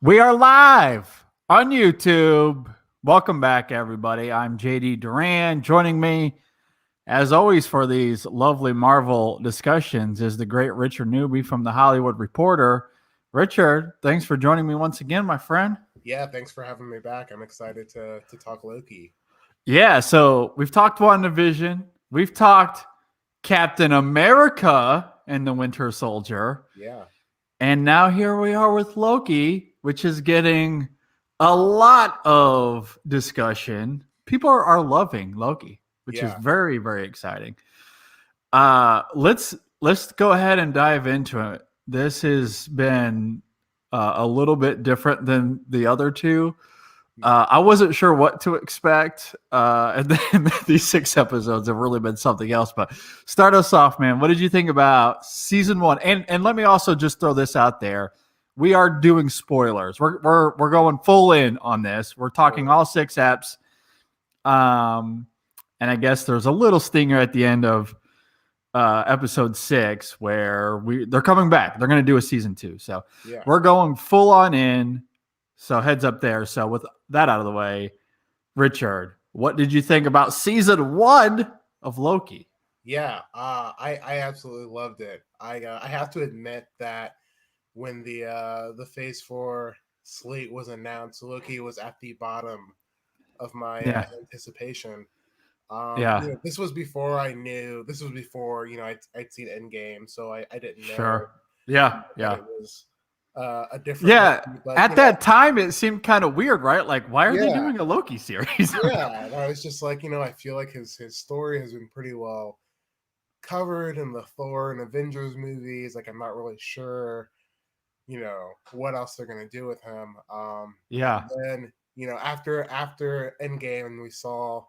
We are live on YouTube. Welcome back, everybody. I'm JD Duran. Joining me, as always, for these lovely Marvel discussions is the great Richard Newby from The Hollywood Reporter. Richard, thanks for joining me once again, my friend. Yeah, thanks for having me back. I'm excited to talk Loki. Yeah, so we've talked WandaVision. We've talked Captain America and the Winter Soldier. Yeah. And now here we are with Loki, which is getting a lot of discussion. People are loving Loki, which is very, very exciting. Let's go ahead and dive into it. This has been a little bit different than the other two. I wasn't sure what to expect, and then these 6 episodes have really been something else. But start us off, man. What did you think about season 1? And let me also just throw this out there: we are doing spoilers. We're going full in on this. We're talking all 6 eps, and I guess there's a little stinger at the end of episode 6 where they're coming back. They're going to do a season 2, so we're going full on in. So heads up there. So with that out of the way, Richard, what did you think about season 1 of Loki? Yeah, I absolutely loved it. I have to admit that when the Phase 4 slate was announced, Loki was at the bottom of my anticipation. This was before I knew. This was before I'd seen Endgame, so I didn't know. Sure. Yeah. It was a different. But, at that time, it seemed kind of weird, right? Like, why are they doing a Loki series? And I was just like, I feel like his story has been pretty well covered in the Thor and Avengers movies. Like, I'm not really sure, what else they're gonna do with him. Then after Endgame, and we saw,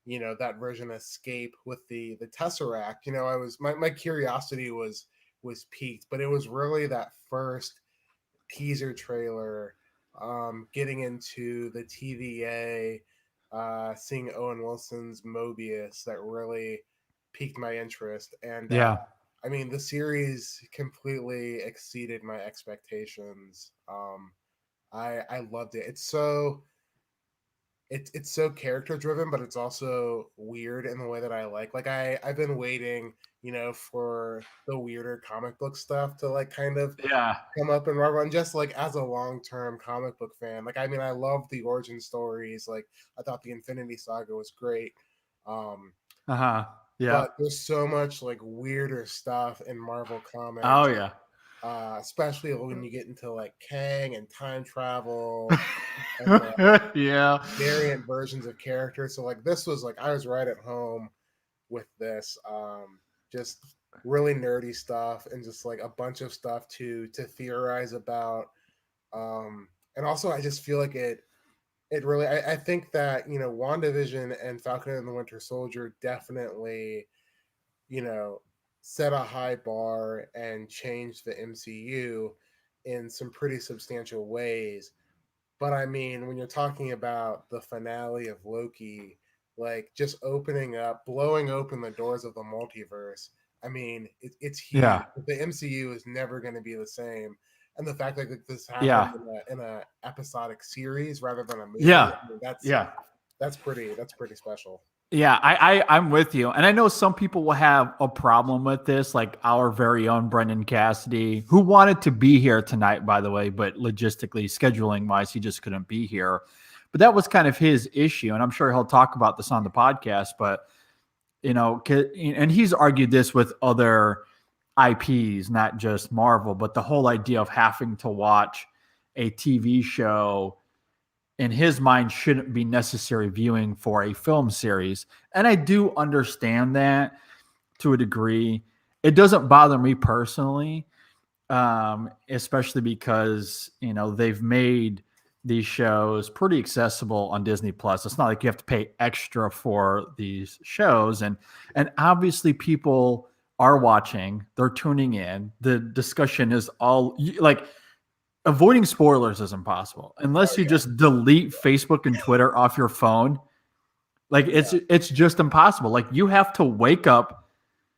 that version escape with the Tesseract. I was my curiosity was piqued, but it was really that first teaser trailer, getting into the TVA, seeing Owen Wilson's Mobius that really piqued my interest. And I mean, the series completely exceeded my expectations. I loved it. It's so character driven, but it's also weird in the way that I like. Like I've been waiting, for the weirder comic book stuff to like kind of come up in Marvel. And just like as a long-term comic book fan, like I mean, I love the origin stories. Like I thought the Infinity Saga was great. But there's so much like weirder stuff in Marvel comics. Oh yeah. Especially when you get into like Kang and time travel, and, variant versions of characters. So like this was like I was right at home with this, just really nerdy stuff and just like a bunch of stuff to theorize about. And also I just feel like it really I think that WandaVision and Falcon and the Winter Soldier definitely set a high bar and changed the MCU in some pretty substantial ways. But I mean, when you're talking about the finale of Loki, like just blowing open the doors of the multiverse, I mean, it's huge. The MCU is never going to be the same. And the fact that this happened in a episodic series rather than a movie, I mean, that's pretty special. Yeah, I'm with you. And I know some people will have a problem with this, like our very own Brendan Cassidy, who wanted to be here tonight, by the way, but logistically, scheduling wise, he just couldn't be here. But that was kind of his issue. And I'm sure he'll talk about this on the podcast. But, and he's argued this with other IPs, not just Marvel, but the whole idea of having to watch a TV show in his mind shouldn't be necessary viewing for a film series. And I do understand that to a degree. It doesn't bother me personally, especially because, they've made these shows pretty accessible on Disney Plus. It's not like you have to pay extra for these shows. And obviously people are watching, they're tuning in. The discussion is all like, avoiding spoilers is impossible unless you just delete Facebook and Twitter off your phone. Like it's just impossible. Like you have to wake up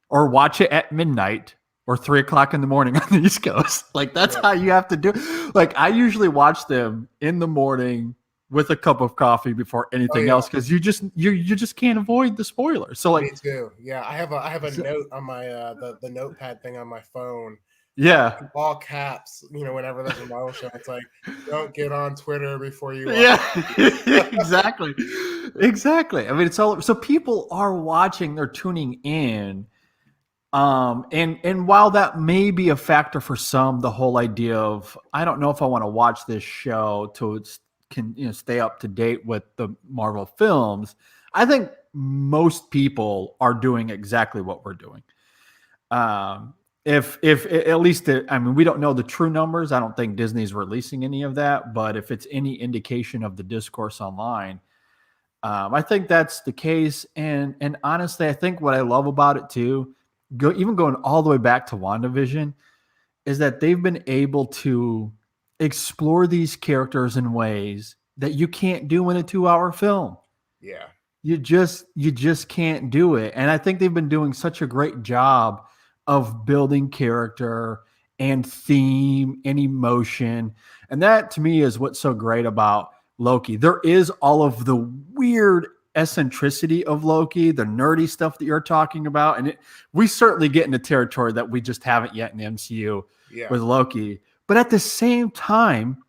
or watch it at midnight or 3:00 in the morning on the East Coast. Like that's how you have to do. Like I usually watch them in the morning with a cup of coffee before anything else because you just can't avoid the spoilers. So like me too. Yeah, I have a note on my the notepad thing on my phone. Yeah. In all caps, whenever there's a Marvel show, it's like, don't get on Twitter before you watch. Yeah, exactly. Exactly. I mean, it's all so people are watching, they're tuning in. And while that may be a factor for some, the whole idea of I don't know if I want to watch this show to stay up to date with the Marvel films, I think most people are doing exactly what we're doing. If at least I mean we don't know the true numbers. I don't think Disney's releasing any of that, but if it's any indication of the discourse online, I think that's the case. And honestly, I think what I love about it too, even going all the way back to WandaVision, is that they've been able to explore these characters in ways that you can't do in a 2-hour film. Yeah. You just can't do it. And I think they've been doing such a great job of building character and theme and emotion. And that to me is what's so great about Loki. There is all of the weird eccentricity of Loki, the nerdy stuff that you're talking about. And we certainly get into territory that we just haven't yet in the MCU with Loki. But at the same time,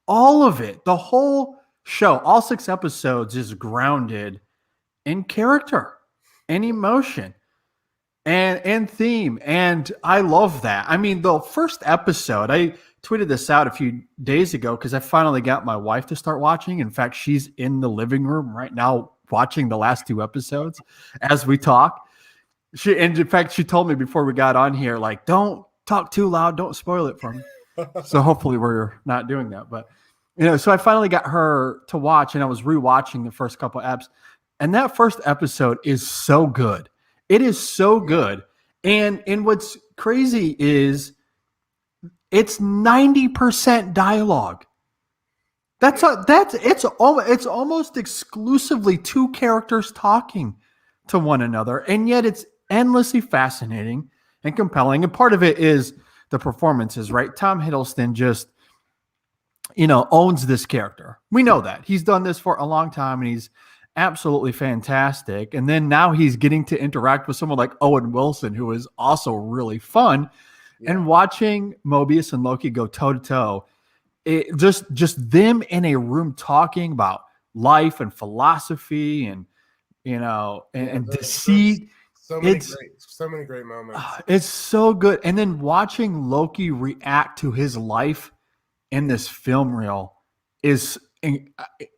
all of it, the whole show, all 6 episodes is grounded in character and emotion and theme. And I love that. I mean, the first episode, I tweeted this out a few days ago because I finally got my wife to start watching. In fact, she's in the living room right now watching the last 2 episodes as we talk. In fact, she told me before we got on here, like, don't talk too loud. Don't spoil it for me. So hopefully we're not doing that. But, so I finally got her to watch, and I was rewatching the first couple eps. And that first episode is so good. It is so good. And what's crazy is it's 90% dialogue. It's almost exclusively 2 characters talking to one another. And yet it's endlessly fascinating and compelling. And part of it is the performances, right? Tom Hiddleston just, owns this character. We know that. He's done this for a long time, and he's absolutely fantastic. And then now he's getting to interact with someone like Owen Wilson, who is also really fun. Yeah. And watching Mobius and Loki go toe to toe, just them in a room talking about life and philosophy and deceit. So many great moments. It's so good. And then watching Loki react to his life in this film reel is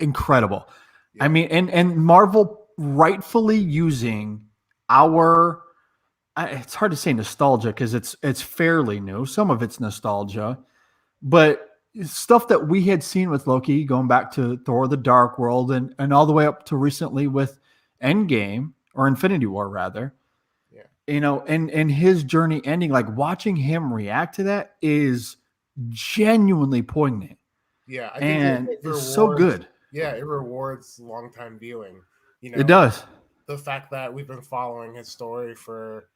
incredible. Yeah. I mean, and Marvel rightfully using our, it's hard to say nostalgia because it's fairly new. Some of it's nostalgia, but stuff that we had seen with Loki going back to Thor: The Dark World and all the way up to recently with Endgame or Infinity War rather. Yeah. And his journey ending, like watching him react to that is genuinely poignant. Yeah, I think it's so good. Yeah, it rewards long-time viewing. It does. The fact that we've been following his story for,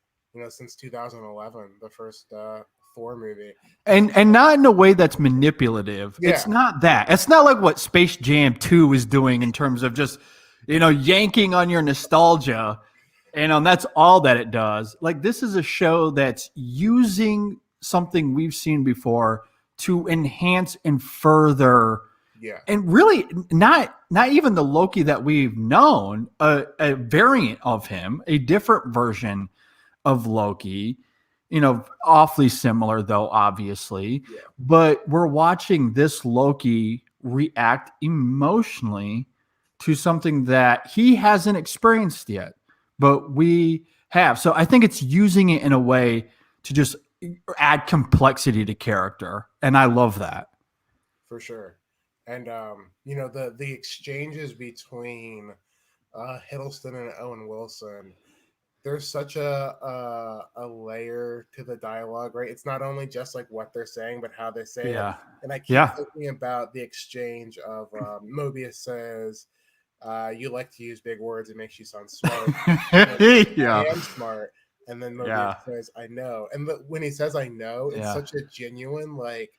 since 2011, the first Thor movie. And not in a way that's manipulative. Yeah. It's not that. It's not like what Space Jam 2 is doing in terms of just, yanking on your nostalgia. And that's all that it does. Like, this is a show that's using something we've seen before to enhance and further. Yeah. And really not even the Loki that we've known, a variant of him, a different version of Loki, awfully similar though, obviously. Yeah. But we're watching this Loki react emotionally to something that he hasn't experienced yet, but we have. So I think it's using it in a way to just add complexity to character. And I love that. For sure. And, the exchanges between Hiddleston and Owen Wilson, there's such a layer to the dialogue, right? It's not only just like what they're saying, but how they say it. And I keep thinking about the exchange of Mobius says, you like to use big words. It makes you sound smart. I am smart. And then Mobius Yeah. says, "I know." And when he says "I know," it's Yeah. such a genuine like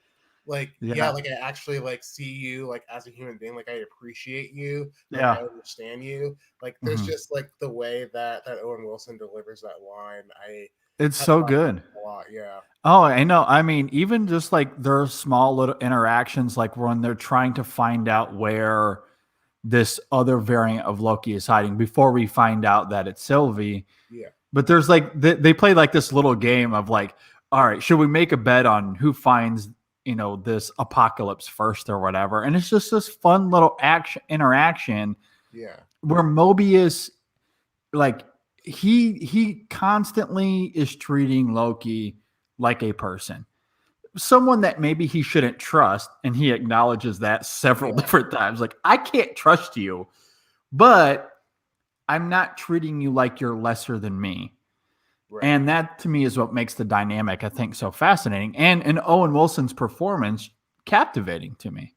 yeah, Yeah. like I actually like see you like as a human being, like I appreciate you, like I Yeah. understand you. Like there's Mhm. just like the way that Owen Wilson delivers that line. It's I so love good. a lot. Yeah, Oh, I know. I mean, even just like there are small little interactions, like when they're trying to find out where this other variant of Loki is hiding before we find out that it's Sylvie. yeah, But there's like they play like this little game of like, all right, should we make a bet on who finds this apocalypse first or whatever? And it's just this fun little action interaction yeah, where Mobius like he constantly is treating Loki like a person, someone that maybe he shouldn't trust, and he acknowledges that several yeah. different times. Like, I can't trust you, but I'm not treating you like you're lesser than me. Right. And that to me is what makes the dynamic, I think, so fascinating. And Owen Wilson's performance captivating to me.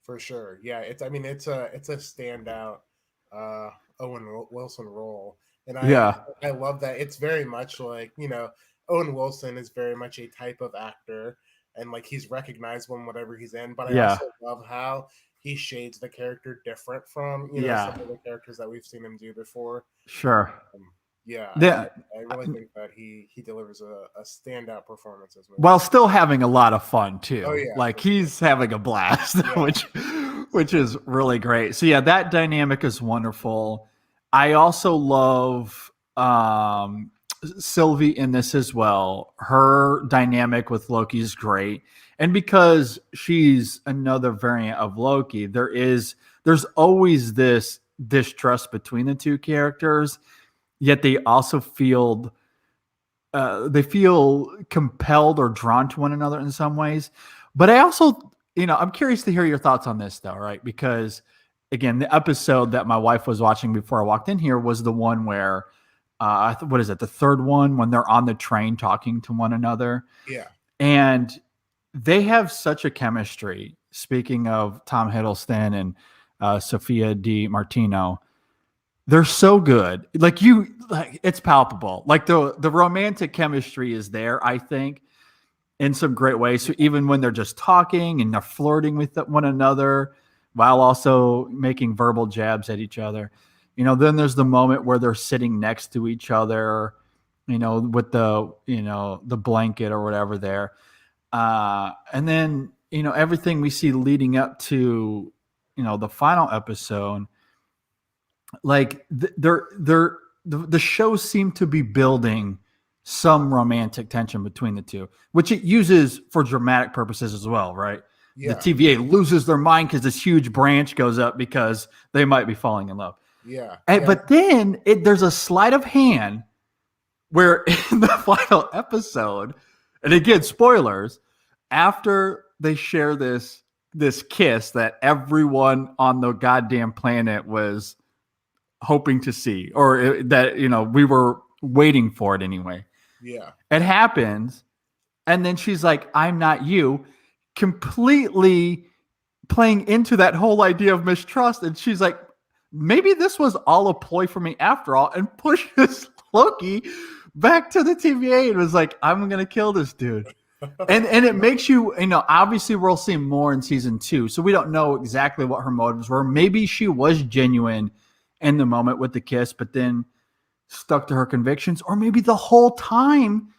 For sure. Yeah, it's I mean it's a standout uh Wilson role. And Yeah. I love that. It's very much like, Owen Wilson is very much a type of actor and like he's recognizable in whatever he's in, but I Yeah. also love how he shades the character different from, Yeah. some of the characters that we've seen him do before. Sure. Um, yeah, Yeah. I really think that he delivers a standout performance as While Wilson. still having a lot of fun Oh too. yeah, Like for sure. he's having a blast, Yeah, which is really great. So yeah, that dynamic is wonderful. I also love Sylvie in this as well. Her dynamic with Loki is great. And because she's another variant of Loki, there's always this distrust between the two characters, yet they feel compelled or drawn to one another in some ways. But I also, I'm curious to hear your thoughts on this, though, right? Because again, the episode that my wife was watching before I walked in here was the one where, what is it, the third one, when they're on the train talking to one another. yeah, And they have such a chemistry. Speaking of Tom Hiddleston and Sophia Di Martino, they're so good. Like it's palpable. Like the romantic chemistry is there, I think, in some great ways. So even when they're just talking and they're flirting with one another while also making verbal jabs at each other, then there's the moment where they're sitting next to each other, with the blanket or whatever there. And then, everything we see leading up to, the final episode, like the show seemed to be building some romantic tension between the two, which it uses for dramatic purposes as well, right? The yeah, TVA loses their mind because this huge branch goes up because they might be falling in love. yeah, yeah, But then there's a sleight of hand where in the final episode, and again, spoilers, after they share this kiss that everyone on the goddamn planet was hoping to see, or that we were waiting for it anyway. yeah. It happens, and then she's like, "I'm not you," completely playing into that whole idea of mistrust. And she's like, "Maybe this was all a ploy for me after all," and pushes Loki back to the TVA and was like, "I'm gonna kill this dude." And it makes obviously we'll see more in season 2, so we don't know exactly what her motives were. Maybe she was genuine in the moment with the kiss, but then stuck to her convictions, or maybe the whole time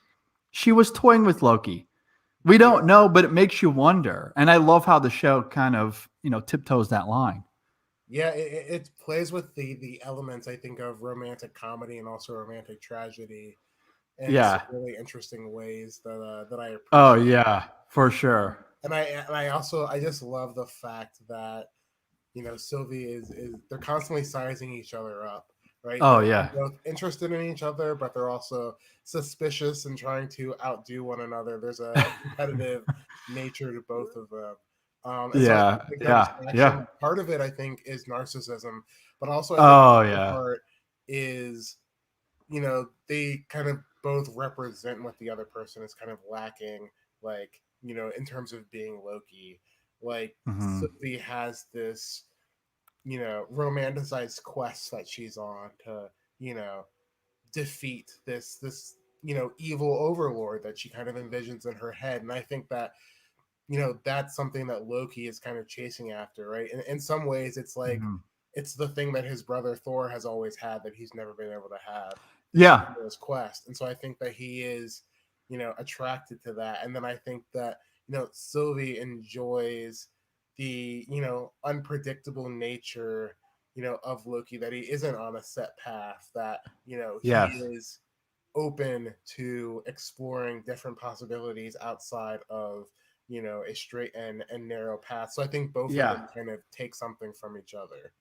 she was toying with Loki. We Yeah, don't know, but it makes you wonder. And I love how the show kind of tiptoes that line. yeah. It plays with the elements I think of romantic comedy and also romantic tragedy in some Yeah. really interesting ways that I Oh appreciate. yeah, for sure. And I also I just love the fact that Sylvie is they're constantly sizing each other up, right? Oh They're yeah. both interested in each other, but they're also suspicious and trying to outdo one another. There's a competitive nature to both of them. And so I Yeah. think that Yeah. Yeah. distraction, part of it, I think, is narcissism, but also I think Oh the other yeah. part is, they kind of both represent what the other person is kind of lacking, like, in terms of being Loki. Like, Hmm. Sylvie has this romanticized quest that she's on to, you know, defeat this evil overlord that she kind of envisions in her head. And I think that that's something that Loki is kind of chasing after, right? And in some ways, it's like it's the thing that his brother Thor has always had that he's never been able to have. Yeah. His quest. And so I think that he is, attracted to that. And then I think that, Sylvie enjoys the, unpredictable nature, of Loki, that he isn't on a set path, that, he Yes. is open to exploring different possibilities outside of, a straight and narrow path. So I think both of them kind of take something from each other.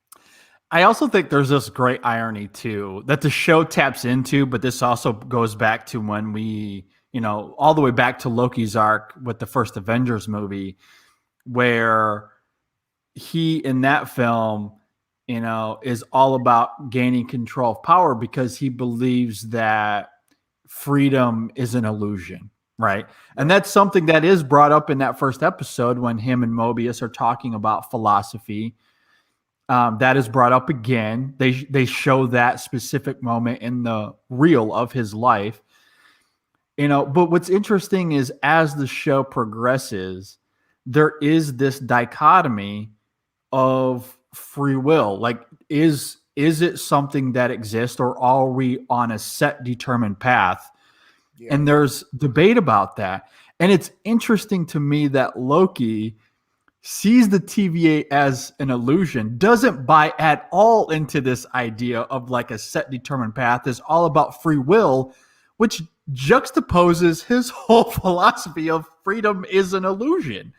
I also think there's this great irony too that the show taps into, but this also goes back to when we, all the way back to Loki's arc with the first Avengers movie, where he in that film, is all about gaining control of power because he believes that freedom is an illusion. Right. And that's something that is brought up in that first episode when him and Mobius are talking about philosophy. That is brought up again. They show that specific moment in the reel of his life. But what's interesting is as the show progresses, there is this dichotomy of free will. Like, is it something that exists, or are we on a set determined path? Yeah. And there's debate about that. And it's interesting to me that Loki sees the TVA as an illusion, doesn't buy at all into this idea of like a set determined path, is all about free will, which juxtaposes his whole philosophy of freedom is an illusion,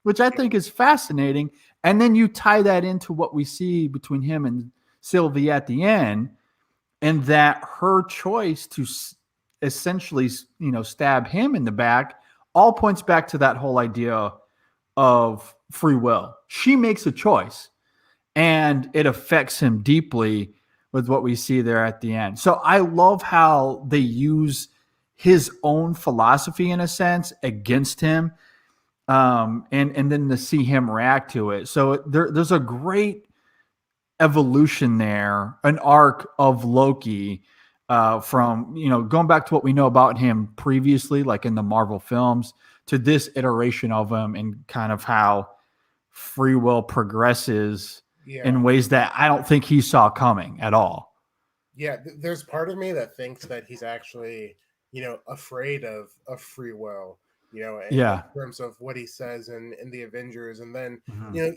which I think is fascinating. And then you tie that into what we see between him and Sylvie at the end, and that her choice to essentially, stab him in the back all points back to that whole idea of free will. She makes a choice and it affects him deeply with what we see there at the end. So I love how they use his own philosophy in a sense against him, and then to see him react to it. So there's a great evolution there, an arc of Loki, from going back to what we know about him previously, like in the Marvel films, to this iteration of him, and kind of how free will progresses in ways that I don't think he saw coming at all. Yeah, there's part of me that thinks that he's actually, afraid of free will, in terms of what he says in the Avengers. And then,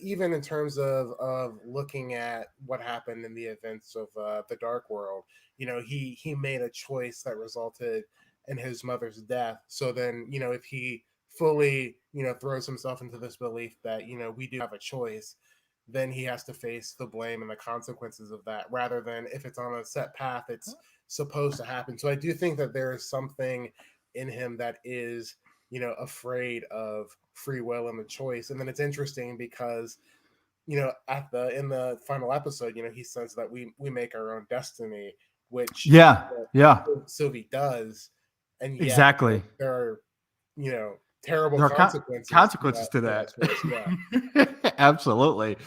even in terms of looking at what happened in the events of the Dark World, he made a choice that resulted in his mother's death. So then, if he fully, throws himself into this belief that, we do have a choice, then he has to face the blame and the consequences of that, rather than if it's on a set path, it's supposed to happen. So I do think that there is something in him that is, afraid of free will and the choice. And then it's interesting because, in the final episode, he says that we make our own destiny, which Sylvie does. And yet, exactly, there are, terrible consequences to that. Yeah. Absolutely.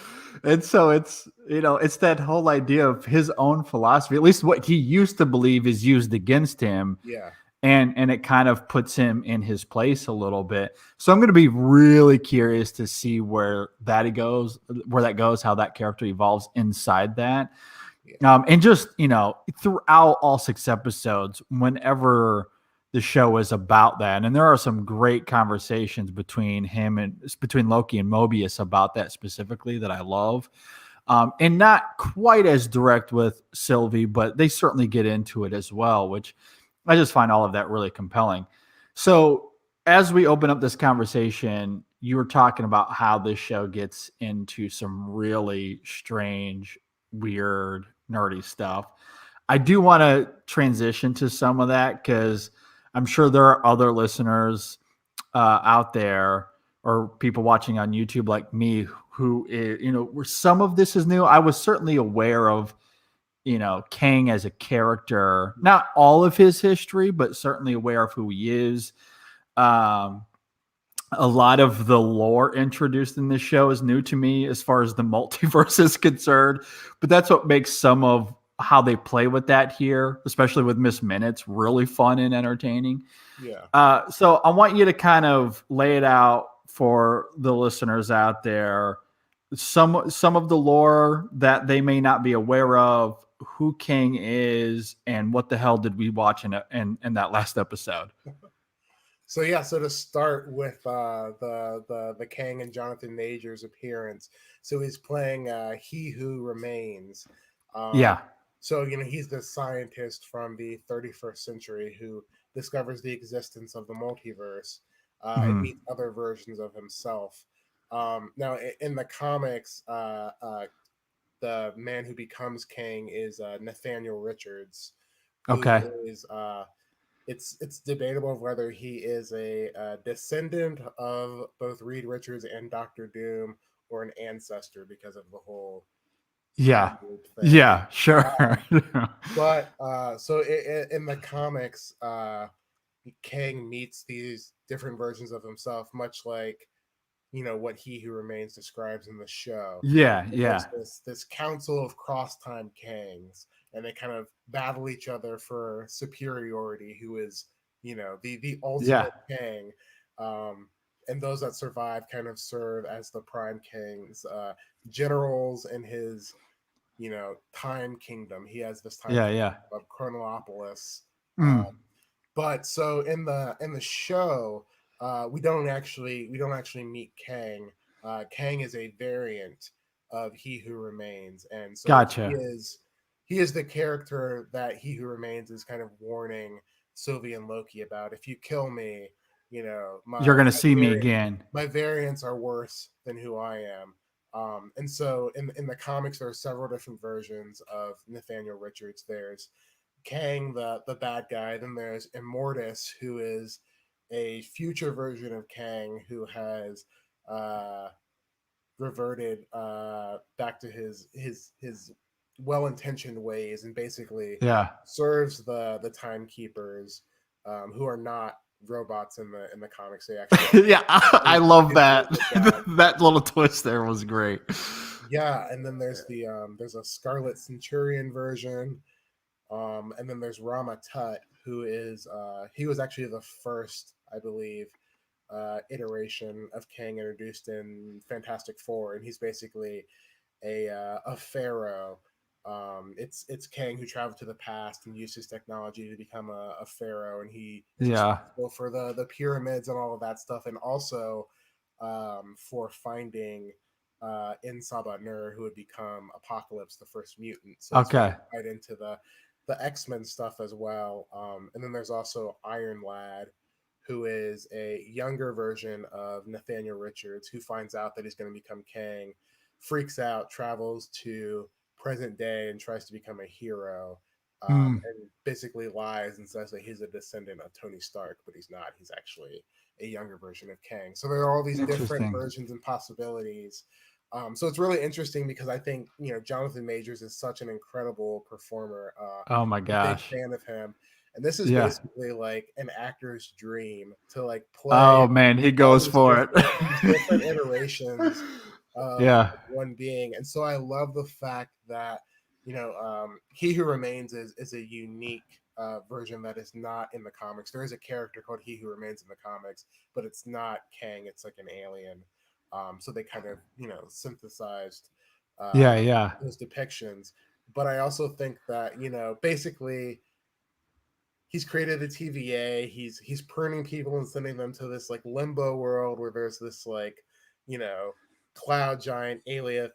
And so it's, it's that whole idea of his own philosophy, at least what he used to believe, is used against him. Yeah. And it kind of puts him in his place a little bit. So I'm going to be really curious to see where that goes, how that character evolves inside that. Yeah. And just, throughout all 6 episodes, whenever the show is about that, and there are some great conversations between Loki and Mobius about that specifically that I love, and not quite as direct with Sylvie, but they certainly get into it as well, which I just find all of that really compelling. So as we open up this conversation, you were talking about how this show gets into some really strange, weird, nerdy stuff. I do want to transition to some of that because I'm sure there are other listeners out there, or people watching on YouTube like me, who, where some of this is new. I was certainly aware of, Kang as a character, not all of his history, but certainly aware of who he is. A lot of the lore introduced in this show is new to me as far as the multiverse is concerned, but that's what makes some of how they play with that here, especially with Miss Minutes, really fun and entertaining. Yeah. So I want you to kind of lay it out for the listeners out there. Some of the lore that they may not be aware of, who King is, and what the hell did we watch in that last episode? So yeah, so to start with the Kang and Jonathan Majors appearance, so he's playing He Who Remains. Yeah. So he's the scientist from the 31st century who discovers the existence of the multiverse and meets other versions of himself. Now, in the comics, the man who becomes Kang is Nathaniel Richards, who Okay. is it's debatable whether he is a descendant of both Reed Richards and Doctor Doom or an ancestor because of the whole Yeah. thing. Yeah, sure. But so in the comics, Kang meets these different versions of himself, much like what He Who Remains describes in the show. Yeah, And there's yeah. this council of cross-time Kangs, and they kind of battle each other for superiority. Who is the ultimate Kang? And those that survive kind of serve as the prime Kangs, generals in his time kingdom. He has this time Yeah. of Chronopolis. Mm. But so in the show, we don't actually meet Kang. Kang is a variant of He Who Remains, and so Gotcha. he is the character that He Who Remains is kind of warning Sylvie and Loki about. If you kill me, You're gonna see me again. my variants are worse than who I am. And so in the comics, there are several different versions of Nathaniel Richards. There's Kang, the bad guy. Then there's Immortus, who is a future version of Kang who has reverted back to his well-intentioned ways and basically serves the timekeepers, who are not robots in the comics. They actually yeah, I love that. That little twist there was great. Yeah, and then there's there's a Scarlet Centurion version. And then there's Rama Tut, who is he was actually the first, I believe, iteration of Kang introduced in Fantastic Four, and he's basically a pharaoh. It's Kang who traveled to the past and used his technology to become a pharaoh, and he is responsible for the pyramids and all of that stuff, and also for finding in Sabat-Nur, who would become Apocalypse, the first mutant. So it's right into the X-Men stuff as well. And then there's also Iron Lad, who is a younger version of Nathaniel Richards, who finds out that he's going to become Kang, freaks out, travels to present day, and tries to become a hero. And basically lies and says that he's a descendant of Tony Stark, but he's not. He's actually a younger version of Kang. So there are all these different versions and possibilities. So it's really interesting because I think Jonathan Majors is such an incredible performer. Oh my gosh, big fan of him, and this is basically like an actor's dream to like play. Oh man, he goes for it. Different iterations of one being, and so I love the fact that He Who Remains is a unique version that is not in the comics. There is a character called He Who Remains in the comics, but it's not Kang. It's like an alien. So they kind of synthesized those depictions. But I also think that basically he's created a TVA. He's pruning people and sending them to this like limbo world where there's this like cloud giant alien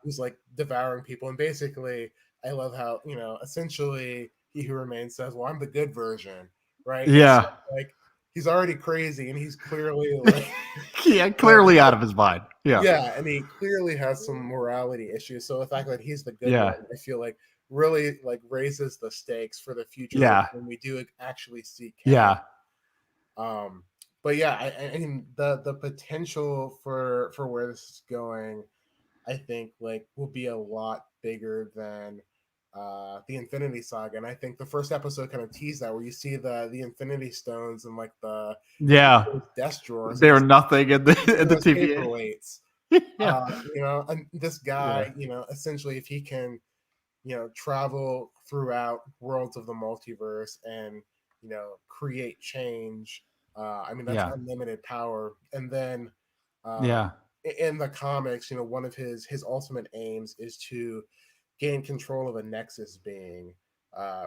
who's like devouring people. And basically I love how essentially He Who Remains says, well, I'm the good version, right? So, like he's already crazy and he's clearly like clearly out of his mind. And he clearly has some morality issues. So the fact that he's the good one, I feel like really like raises the stakes for the future when we do actually see Kang. But I mean the potential for where this is going, I think like will be a lot bigger than the Infinity Saga. And I think the first episode kind of teased that, where you see the Infinity Stones and like the desk drawers. They were nothing in the TVA. Paperweights. And this guy, essentially, if he can travel throughout worlds of the multiverse and, create change. I mean, that's Yeah. unlimited power. And then um, Yeah. in the comics, one of his ultimate aims is to gain control of a Nexus being,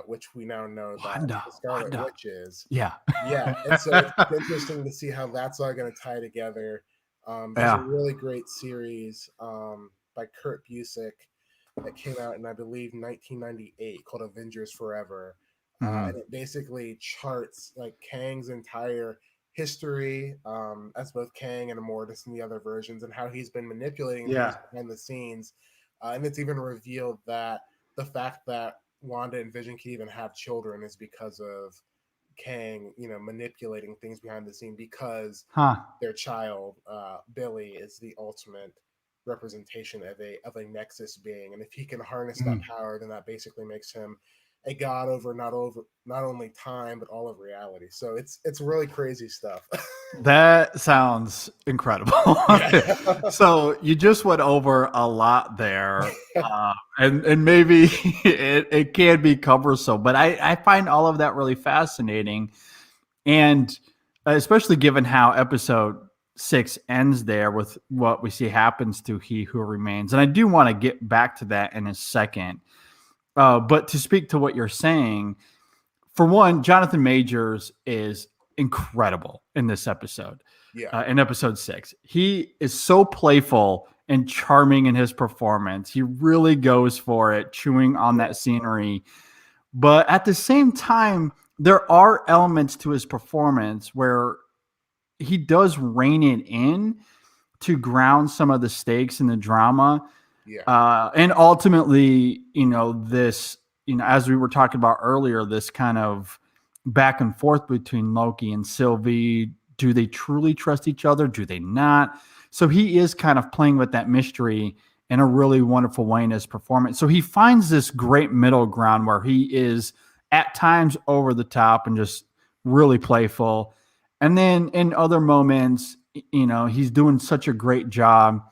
which we now know that Wanda. the Scarlet Wanda. Witch is. Yeah. Yeah, and so it's interesting to see how that's all going to tie together. There's a Yeah. really great series by Kurt Busiek that came out in, I believe, 1998 called Avengers Forever. And Mhm. it basically charts like Kang's entire history as both Kang and Immortus in the other versions and how he's been manipulating things Yeah. behind the scenes. And it's even revealed that the fact that Wanda and Vision can even have children is because of Kang, manipulating things behind the scene because Huh. their child, Billy, is the ultimate representation of a Nexus being, and if he can harness that Mm. power, then that basically makes him a god over not only time but all of reality. So it's really crazy stuff. That sounds incredible. Yeah. So you just went over a lot there, and maybe it can be cumbersome, but I find all of that really fascinating, and especially given how episode 6 ends there with what we see happens to He Who Remains, and I do want to get back to that in a second. But to speak to what you're saying, for one, Jonathan Majors is incredible in this episode. Yeah. In episode 6, he is so playful and charming in his performance. He really goes for it, chewing on that scenery. But at the same time, there are elements to his performance where he does rein it in to ground some of the stakes in the drama. Yeah. And ultimately, this, as we were talking about earlier, this kind of back and forth between Loki and Sylvie. Do they truly trust each other? Do they not? So he is kind of playing with that mystery in a really wonderful way in his performance. So he finds this great middle ground where he is at times over the top and just really playful. And then in other moments, he's doing such a great job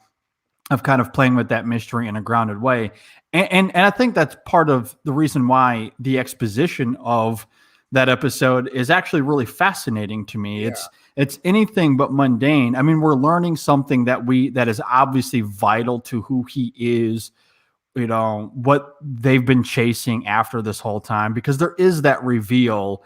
of kind of playing with that mystery in a grounded way. And I think that's part of the reason why the exposition of that episode is actually really fascinating to me. Yeah. It's anything but mundane. I mean, we're learning something that is obviously vital to who he is, what they've been chasing after this whole time, because there is that reveal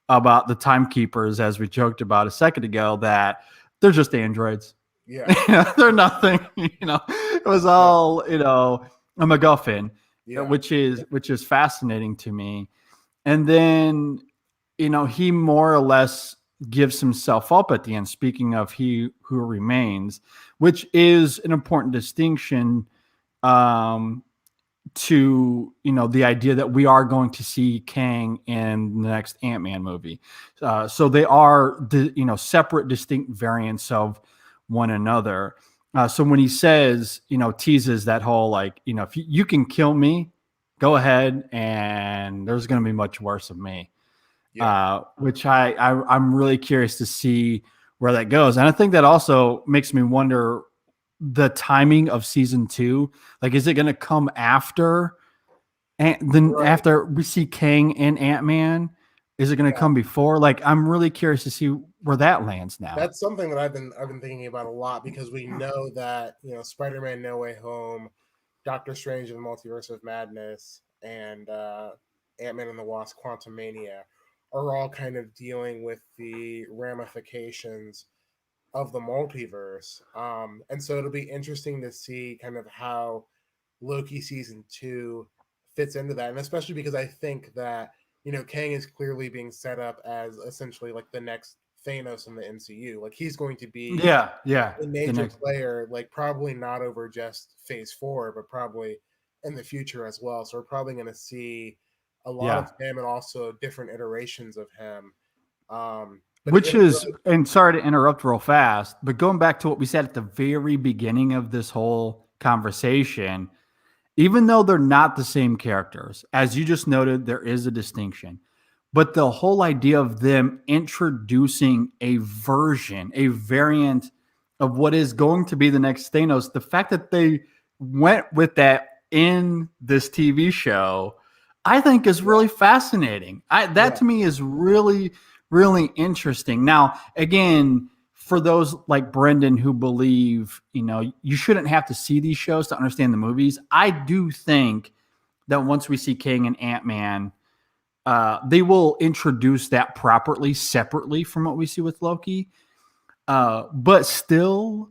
about the timekeepers, as we joked about a second ago, that they're just androids. Yeah. They're nothing. It was all a MacGuffin, Yeah. which is fascinating to me. And then he more or less gives himself up at the end. Speaking of He Who Remains, which is an important distinction to the idea that we are going to see Kang in the next Ant-Man movie. So they are separate, distinct variants of one another. So when he says, teases that whole like, if you can kill me, go ahead, and there's going to be much worse of me. Yeah. Which I'm really curious to see where that goes. And I think that also makes me wonder the timing of season 2. Like, is it going to come after, and then Right. after we see Kang and Ant-Man? Is it going to come before? Like, I'm really curious to see where that lands now. That's something that I've been thinking about a lot, because we know that Spider-Man: No Way Home, Doctor Strange and the Multiverse of Madness, and Ant-Man and the Wasp: Quantumania are all kind of dealing with the ramifications of the multiverse. And so it'll be interesting to see kind of how Loki season 2 fits into that, and especially because I think that Kang is clearly being set up as essentially like the next Thanos in the MCU. Like, he's going to be Yeah, a major player, like probably not over just Phase 4, but probably in the future as well. So we're probably going to see a lot of him and also different iterations of him. Which is, and sorry to interrupt real fast, but going back to what we said at the very beginning of this whole conversation, even though they're not the same characters, as you just noted, there is a distinction. But the whole idea of them introducing a variant of what is going to be the next Thanos, the fact that they went with that in this TV show, I think is really fascinating. That to me is really, really interesting. Now, again, for those like Brendan who believe, you shouldn't have to see these shows to understand the movies, I do think that once we see King and Ant-Man, they will introduce that properly, separately from what we see with Loki. But still,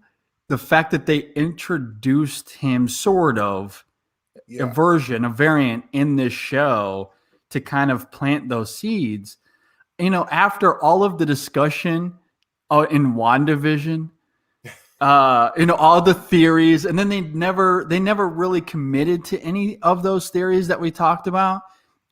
the fact that they introduced him sort of a variant in this show to kind of plant those seeds, after all of the discussion in WandaVision, all the theories, and then they never really committed to any of those theories that we talked about.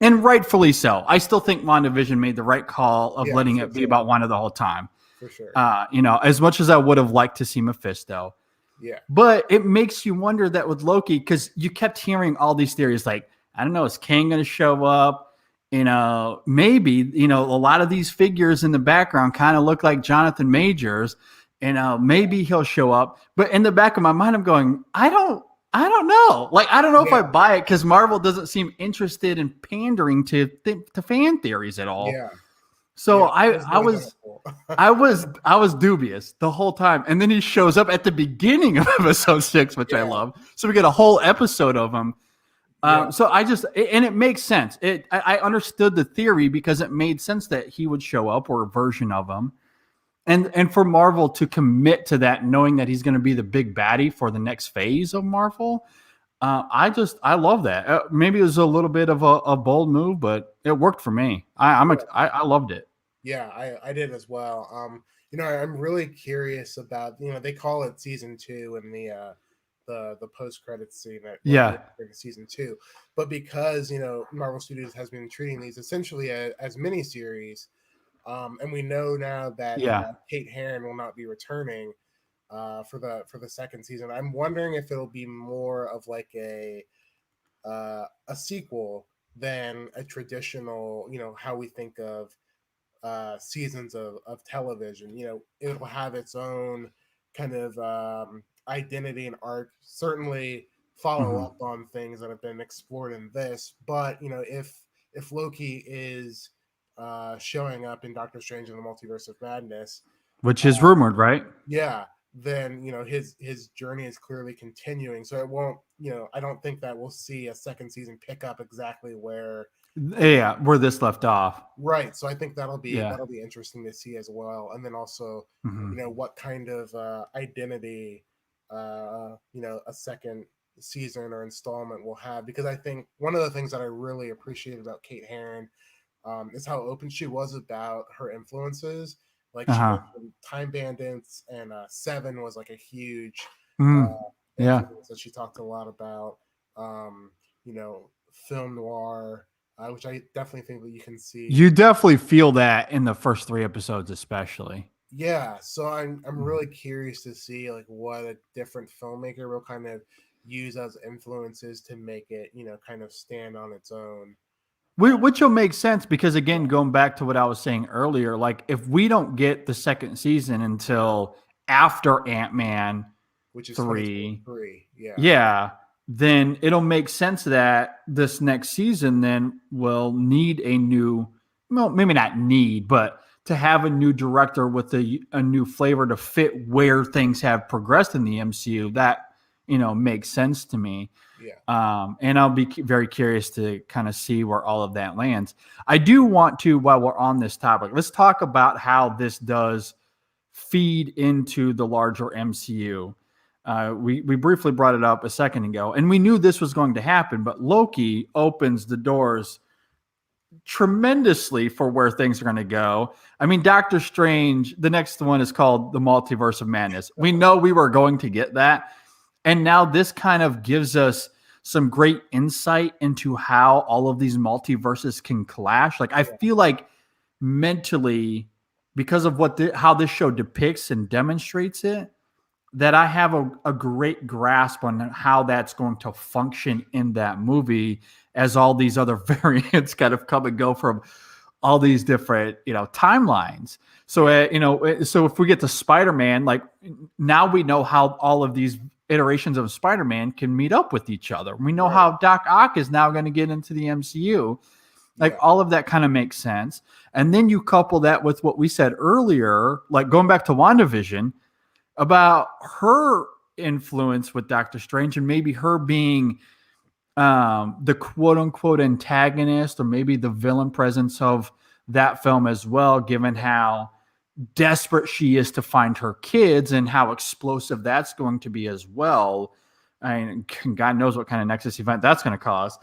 And rightfully so. I still think WandaVision made the right call of letting it be about Wanda the whole time. For sure. As much as I would have liked to see Mephisto. Yeah. But it makes you wonder that with Loki, because you kept hearing all these theories like, I don't know, is Kang going to show up? Maybe, a lot of these figures in the background kind of look like Jonathan Majors, and maybe he'll show up. But in the back of my mind, I'm going, I don't know. Like, I don't know if I buy it because Marvel doesn't seem interested in pandering to fan theories at all. Yeah. So I was dubious the whole time, and then he shows up at the beginning of episode 6, which I love. So we get a whole episode of him. So and it makes sense. I understood the theory because it made sense that he would show up, or a version of him, and for Marvel to commit to that, knowing that he's going to be the big baddie for the next phase of Marvel. I love that. Maybe it was a little bit of a bold move, but it worked for me. I loved it. Yeah, I did as well. I'm really curious about, they call it season 2 in the post credits scene in season 2, but because Marvel Studios has been treating these essentially as miniseries, and we know now that Kate Herron will not be returning for the second season. I'm wondering if it'll be more of like a sequel than a traditional, how we think of seasons of television. It will have its own kind of identity and arc. Certainly follow up on things that have been explored in this. But if Loki is showing up in Doctor Strange in the Multiverse of Madness, which is rumored, right? Yeah. Then his journey is clearly continuing. So it won't. I don't think that we'll see a second season pick up exactly where this left off. Right. So I think that'll be interesting to see as well. And then also, what kind of identity, a second season or installment will have. Because I think one of the things that I really appreciated about Kate Herron is how open she was about her influences. Like she mentioned Time Bandits, and Seven was like a huge influence that she talked a lot about. Film noir. Which I definitely think that you can see. You definitely feel that in the first 3 episodes, especially. Yeah, so I'm really curious to see like what a different filmmaker will kind of use as influences to make it, kind of stand on its own. Which will make sense because, again, going back to what I was saying earlier, like if we don't get the second season until after Ant-Man, which is 3, then it'll make sense that this next season then will need a new, well, maybe not need, but to have a new director with a new flavor to fit where things have progressed in the MCU. That, makes sense to me. Yeah. And I'll be very curious to kind of see where all of that lands. I do want to, while we're on this topic, let's talk about how this does feed into the larger MCU. We briefly brought it up a second ago, and we knew this was going to happen, but Loki opens the doors tremendously for where things are going to go. I mean, Doctor Strange, the next one is called the Multiverse of Madness. We know we were going to get that. And now this kind of gives us some great insight into how all of these multiverses can clash. Like, I feel like mentally, because of how this show depicts and demonstrates it, that I have a great grasp on how that's going to function in that movie as all these other variants kind of come and go from all these different, timelines. So, so if we get to Spider-Man, like now we know how all of these iterations of Spider-Man can meet up with each other. We know Right. how Doc Ock is now going to get into the MCU. Like all of that kind of makes sense. And then you couple that with what we said earlier, like going back to WandaVision, about her influence with Doctor Strange and maybe her being the quote unquote antagonist or maybe the villain presence of that film as well, given how desperate she is to find her kids and how explosive that's going to be as well. I mean, God knows what kind of Nexus event that's going to cause.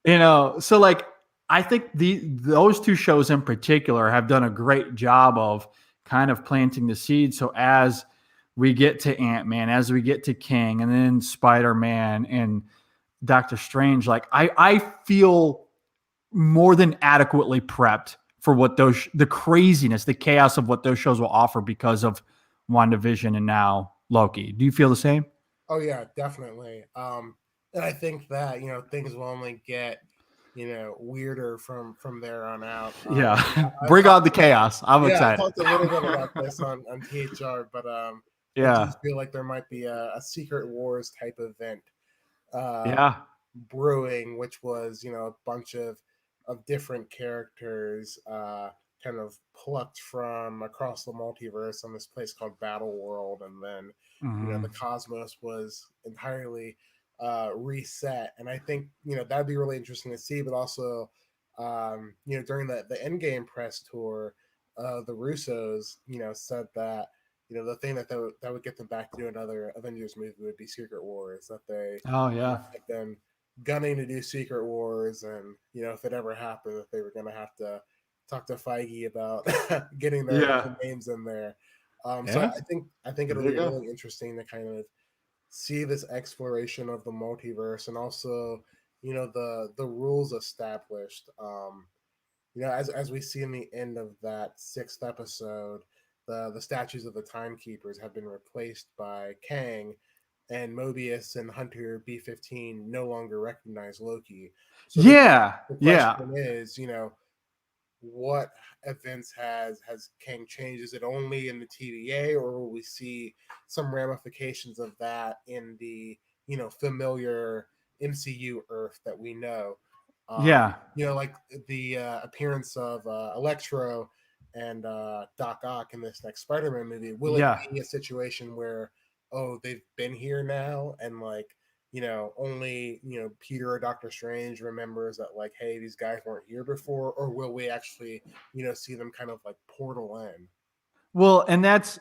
So like, I think those two shows in particular have done a great job of kind of planting the seed. So as we get to Ant-Man, as we get to King, and then Spider-Man and Doctor Strange, like I feel more than adequately prepped for what the craziness, the chaos of what those shows will offer because of WandaVision and now Loki. Do you feel the same? Oh yeah, definitely. And I think that things will only get weirder from there on out. Yeah, bring on the chaos. I'm excited. I talked a little bit about this on THR, but I do feel like there might be a Secret Wars type event brewing, which was a bunch of different characters kind of plucked from across the multiverse on this place called Battle World, and then the cosmos was entirely reset. And I think that'd be really interesting to see. But also during the Endgame press tour, the Russos said that the thing that would get them back to do another Avengers movie would be Secret Wars, that they have been gunning to do Secret Wars, and if it ever happened, that they were going to have to talk to Feige about getting their names in there. So I think it'll be really interesting to kind of see this exploration of the multiverse, and also the rules established. As we see in the end of that 6th episode, the statues of the Timekeepers have been replaced by Kang, and Mobius and Hunter B-15 no longer recognize Loki. So the question is, what events has Kang changed? Is it only in the TVA, or will we see some ramifications of that in the familiar MCU Earth that we know? Like the appearance of Electro and Doc Ock in this next Spider-Man movie. Will it be a situation where they've been here now, and like only Peter or Doctor Strange remembers that, like, hey, these guys weren't here before? Or will we actually see them kind of like portal in? Well, and that's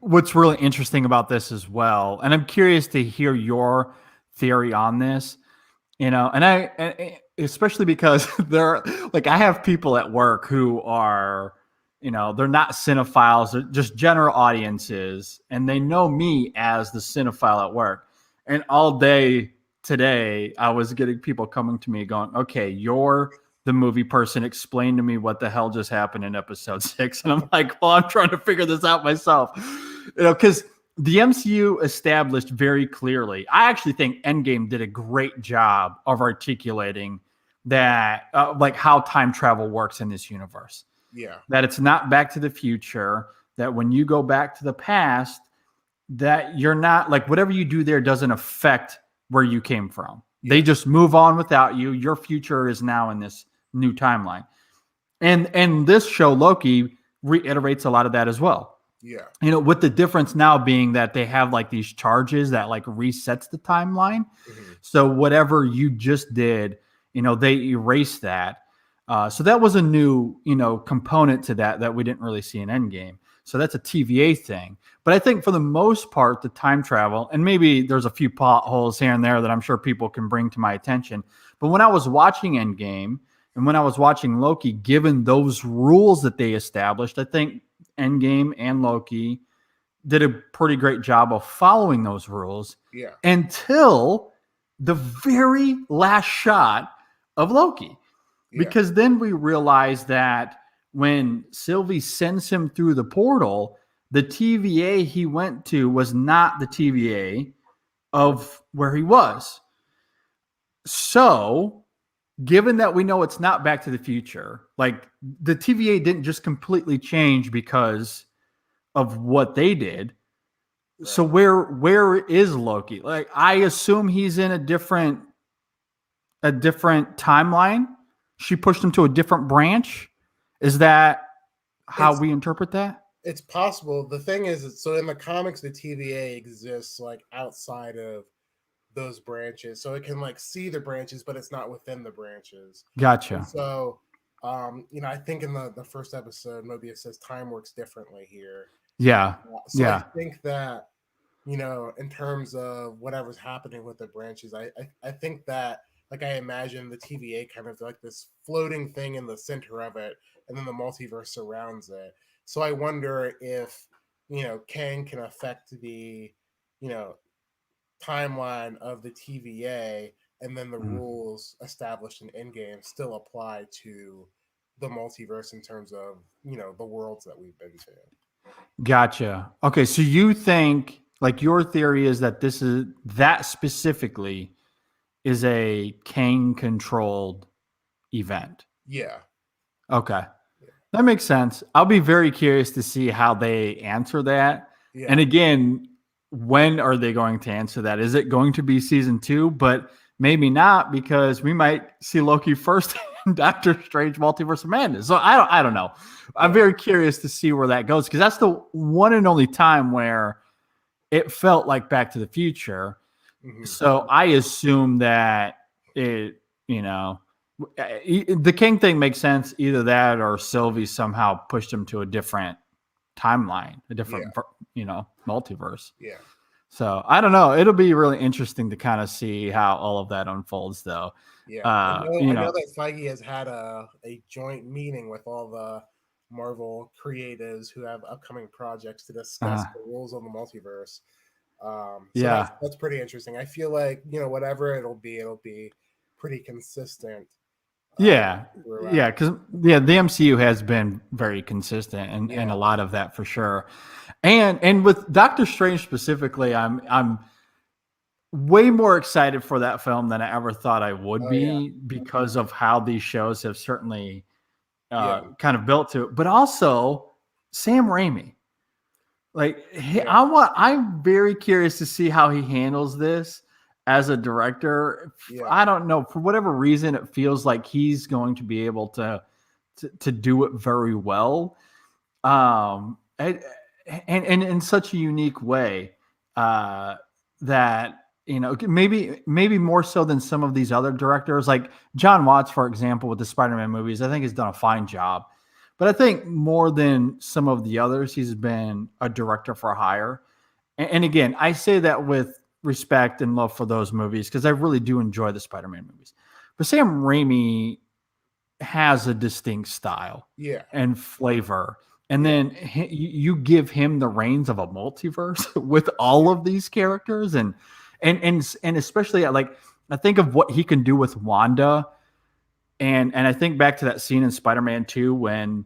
what's really interesting about this as well. And I'm curious to hear your theory on this. And especially because I have people at work who are, they're not cinephiles, they're just general audiences, and they know me as the cinephile at work. And all day today, I was getting people coming to me going, okay, you're the movie person. Explain to me what the hell just happened in episode 6. And I'm like, well, I'm trying to figure this out myself. Because the MCU established very clearly, I actually think Endgame did a great job of articulating that, like how time travel works in this universe. Yeah. That it's not Back to the Future, that when you go back to the past, that you're not, like, whatever you do there doesn't affect where you came from. Yeah. They just move on without you. Your future is now in this new timeline. And this show, Loki, reiterates a lot of that as well. Yeah. With the difference now being that they have like these charges that like resets the timeline. Mm-hmm. So whatever you just did, they erase that. So that was a new, component to that we didn't really see in Endgame. So that's a TVA thing. But I think for the most part, the time travel, and maybe there's a few potholes here and there that I'm sure people can bring to my attention. But when I was watching Endgame and when I was watching Loki, given those rules that they established, I think Endgame and Loki did a pretty great job of following those rules. Yeah. Until the very last shot of Loki. Yeah. Because then we realized that when Sylvie sends him through the portal, the TVA he went to was not the TVA of where he was. So, given that we know it's not Back to the Future, like the TVA didn't just completely change because of what they did. So Right. where is Loki? Like I assume he's in a different timeline. She pushed him to a different branch. Is that how It's we interpret that? it's possible. The thing is, so in the comics, the TVA exists like outside of those branches, so it can like see the branches, but it's not within the branches. And Gotcha. so, I think in the first episode, Mobius says time works differently here. Yeah. So I Yeah. think that in terms of whatever's happening with the branches, I think that like I imagine the TVA kind of like this floating thing in the center of it, and then the multiverse surrounds it. So I wonder if Kang can affect the you know timeline of the TVA, and then the Mhm. rules established in Endgame still apply to the multiverse in terms of the worlds that we've been to. Gotcha. Okay, so you think like your theory is that this is that specifically is a Kang controlled event. Yeah, Okay. yeah, That makes sense. I'll be very curious to see how they answer that. And yeah. again, when are they going to answer that? Is it going to be season 2? But maybe not because we might see Loki first in Doctor Strange Multiverse of Madness. So I don't know. I'm Yeah. very curious to see where that goes because that's the one and only time where it felt like Back to the Future. Hmm. So I assume that it, you know, the King thing makes sense. Either that or Sylvie somehow pushed him to a different timeline, a Yeah, different, multiverse. yeah, So I don't know. It'll be really interesting to kind of see how all of that unfolds, though. yeah. I know. You I know know, that Feige has had a joint meeting with all the Marvel creatives who have upcoming projects to discuss uh, the rules of the multiverse. So that's yeah, that's pretty interesting. I feel like whatever it'll be pretty consistent uh, yeah, throughout. yeah. Because the MCU has been very consistent, and a Yeah. lot of that for sure. And with Doctor Strange specifically, I'm way more excited for that film than I ever thought I would Oh yeah. be because of how these shows have certainly Yeah. kind of built to it. But also Sam Raimi, like Yeah. I'm very curious to see how he handles this as a director. Yeah. I don't know, for whatever reason, it feels like he's going to be able to do it very well, and in such a unique way, uh, that maybe more so than some of these other directors, like John Watts, for example, with the Spider-Man movies. I think he's done a fine job, but I think more than some of the others, he's been a director for hire. And again, I say that with respect and love for those movies because I really do enjoy the Spider-Man movies. But Sam Raimi has a distinct style Yeah. and flavor. And Yeah. then you give him the reins of a multiverse with all of these characters, and especially like I think of what he can do with Wanda, and I think back to that scene in Spider-Man 2 when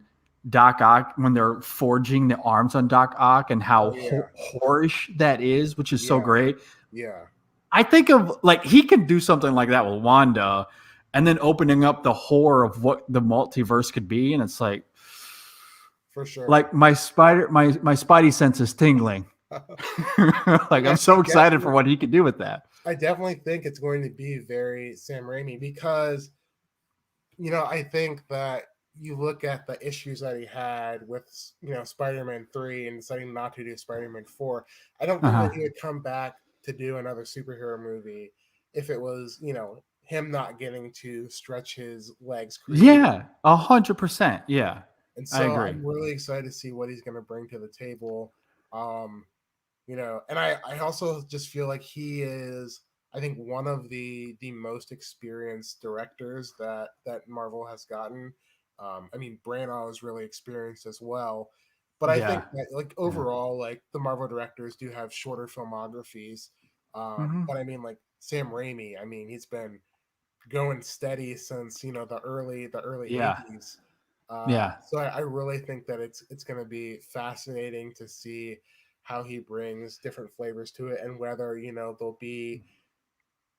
Doc Ock, when they're forging the arms on Doc Ock, and how Oh yeah. whorish that is, which is so Yeah. great. Yeah. I think of like he could do something like that with Wanda, and then opening up the horror of what the multiverse could be, and it's For sure. like my spidey sense is tingling. Like Yeah. I'm so excited for what he could do with that. I definitely think it's going to be very Sam Raimi because I think that you look at the issues that he had with Spider-Man 3 and deciding not to do Spider-Man 4. I don't think that Uh-huh. he would come back to do another superhero movie if it was him not getting to stretch his legs creatively. Yeah, 100%. Yeah, And I so agree. I'm really excited to see what he's going to bring to the table. Um, and I also just feel like he is, I think, one of the most experienced directors that Marvel has gotten. I mean, Branagh is really experienced as well, but I think Yeah. that like Yeah. overall, like the Marvel directors do have shorter filmographies. Hmm. But I mean, like Sam Raimi, I mean, he's been going steady since the early Yeah. 80s. Yeah. So I really think that it's going to be fascinating to see how he brings different flavors to it, and whether there'll be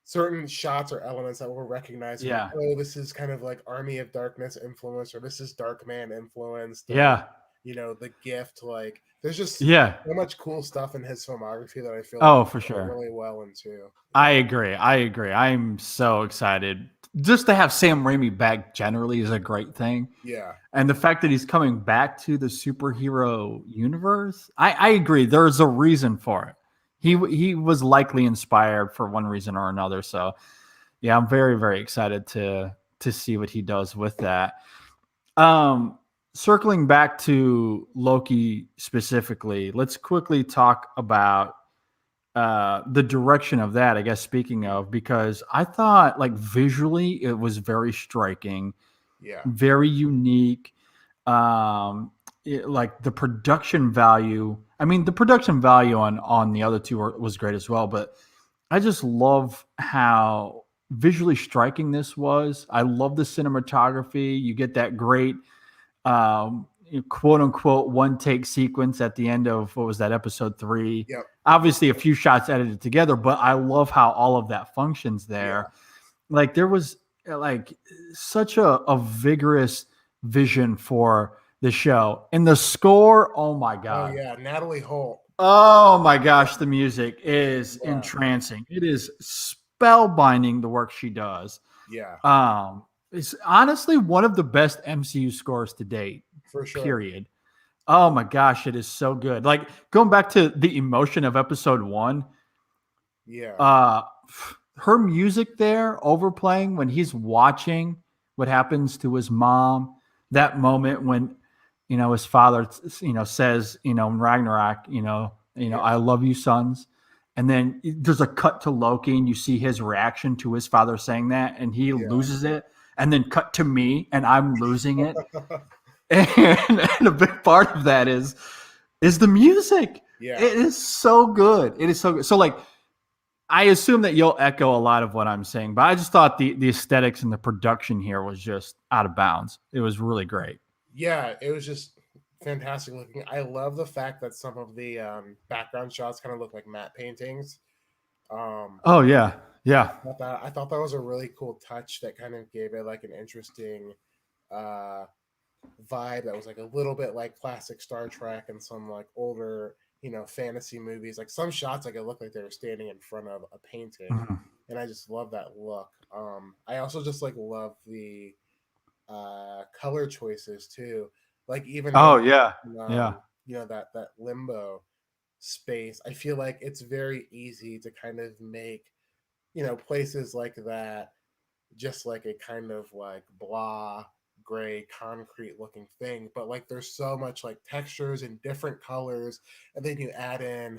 certain shots or elements that we'll recognize and be like, Yeah. oh, this is kind of like Army of Darkness influence, or this is Dark Man influenced, and Yeah. The Gift. Like, there's just Yeah. so much cool stuff in his filmography that I feel like Oh, for he fit sure. really well into. I agree. I'm so excited. Just to have Sam Raimi back generally is a great thing. Yeah, And the fact that he's coming back to the superhero universe, I agree. There's a reason for it. He was likely inspired for one reason or another. So yeah, I'm very, very excited to see what he does with that. Um, Circling back to Loki specifically, let's quickly talk about the direction of that, I guess, speaking of, because I thought like visually it was very striking, yeah, very unique. Like the production value, I mean the production value on the other two was great as well, but I just love how visually striking this was. I love the cinematography. You get that great quote unquote one take sequence at the end of, what was that, episode 3? yep, Obviously a few shots edited together, but I love how all of that functions yeah. there. Like there was like such a vigorous vision for the show, and the score, oh my Oh god. yeah, Natalie Holt. Oh my gosh, the music is Yeah, entrancing. It is spellbinding, the work she does. yeah, It's honestly one of the best MCU scores to date. for sure. Period. Oh my gosh, it is so good. Like going back to the emotion of episode 1, Yeah, uh her music there overplaying when he's watching what happens to his mom, that moment when his father says, in Ragnarok, yeah, I love you, sons. And then there's a cut to Loki and you see his reaction to his father saying that and he yeah, loses it, and then cut to me and I'm losing it. And a big part of that is the music. yeah. It is so good. It is so good. So like I assume that you'll echo a lot of what I'm saying, but I just thought the aesthetics and the production here was just out of bounds. It was really great. Yeah, it was just fantastic looking. I love the fact that some of the background shots kind of look like matte paintings. Um, Oh yeah, yeah. I thought that was a really cool touch that kind of gave it like an interesting uh, vibe that was like a little bit like classic Star Trek and some like older fantasy movies. Like some shots like it looked like they were standing in front of a painting, Mhm. and I just love that look. I also just like love the color choices too. Like even Oh yeah, yeah. that limbo space. I feel like it's very easy to kind of make places like that just like a kind of like blah gray concrete looking thing, but like there's so much like textures and different colors, and then you add in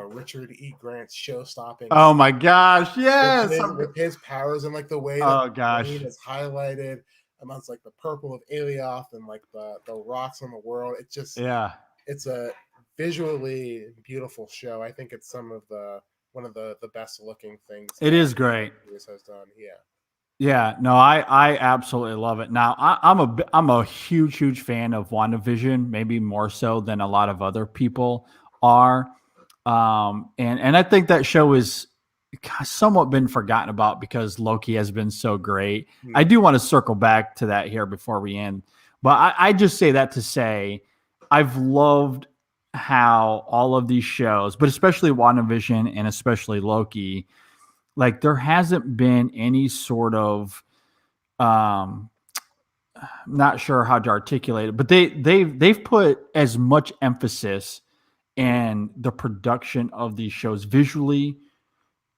Richard E. Grant's show-stopping Oh my gosh, yes. with his powers and like the way that Oh the green gosh, is highlighted amongst like the purple of Alioth and like the rocks on the world. yeah. It's a visually beautiful show. I think it's one of the best looking things It is great. series has done. Yeah. Yeah, no, I absolutely love it. Now, I'm a huge fan of WandaVision, maybe more so than a lot of other people are. And I think that show is somewhat been forgotten about because Loki has been so great. I do want to circle back to that here before we end, but I just say that to say I've loved how all of these shows, but especially WandaVision and especially Loki, like there hasn't been any sort of um not sure how to articulate it, but they've put as much emphasis in the production of these shows visually,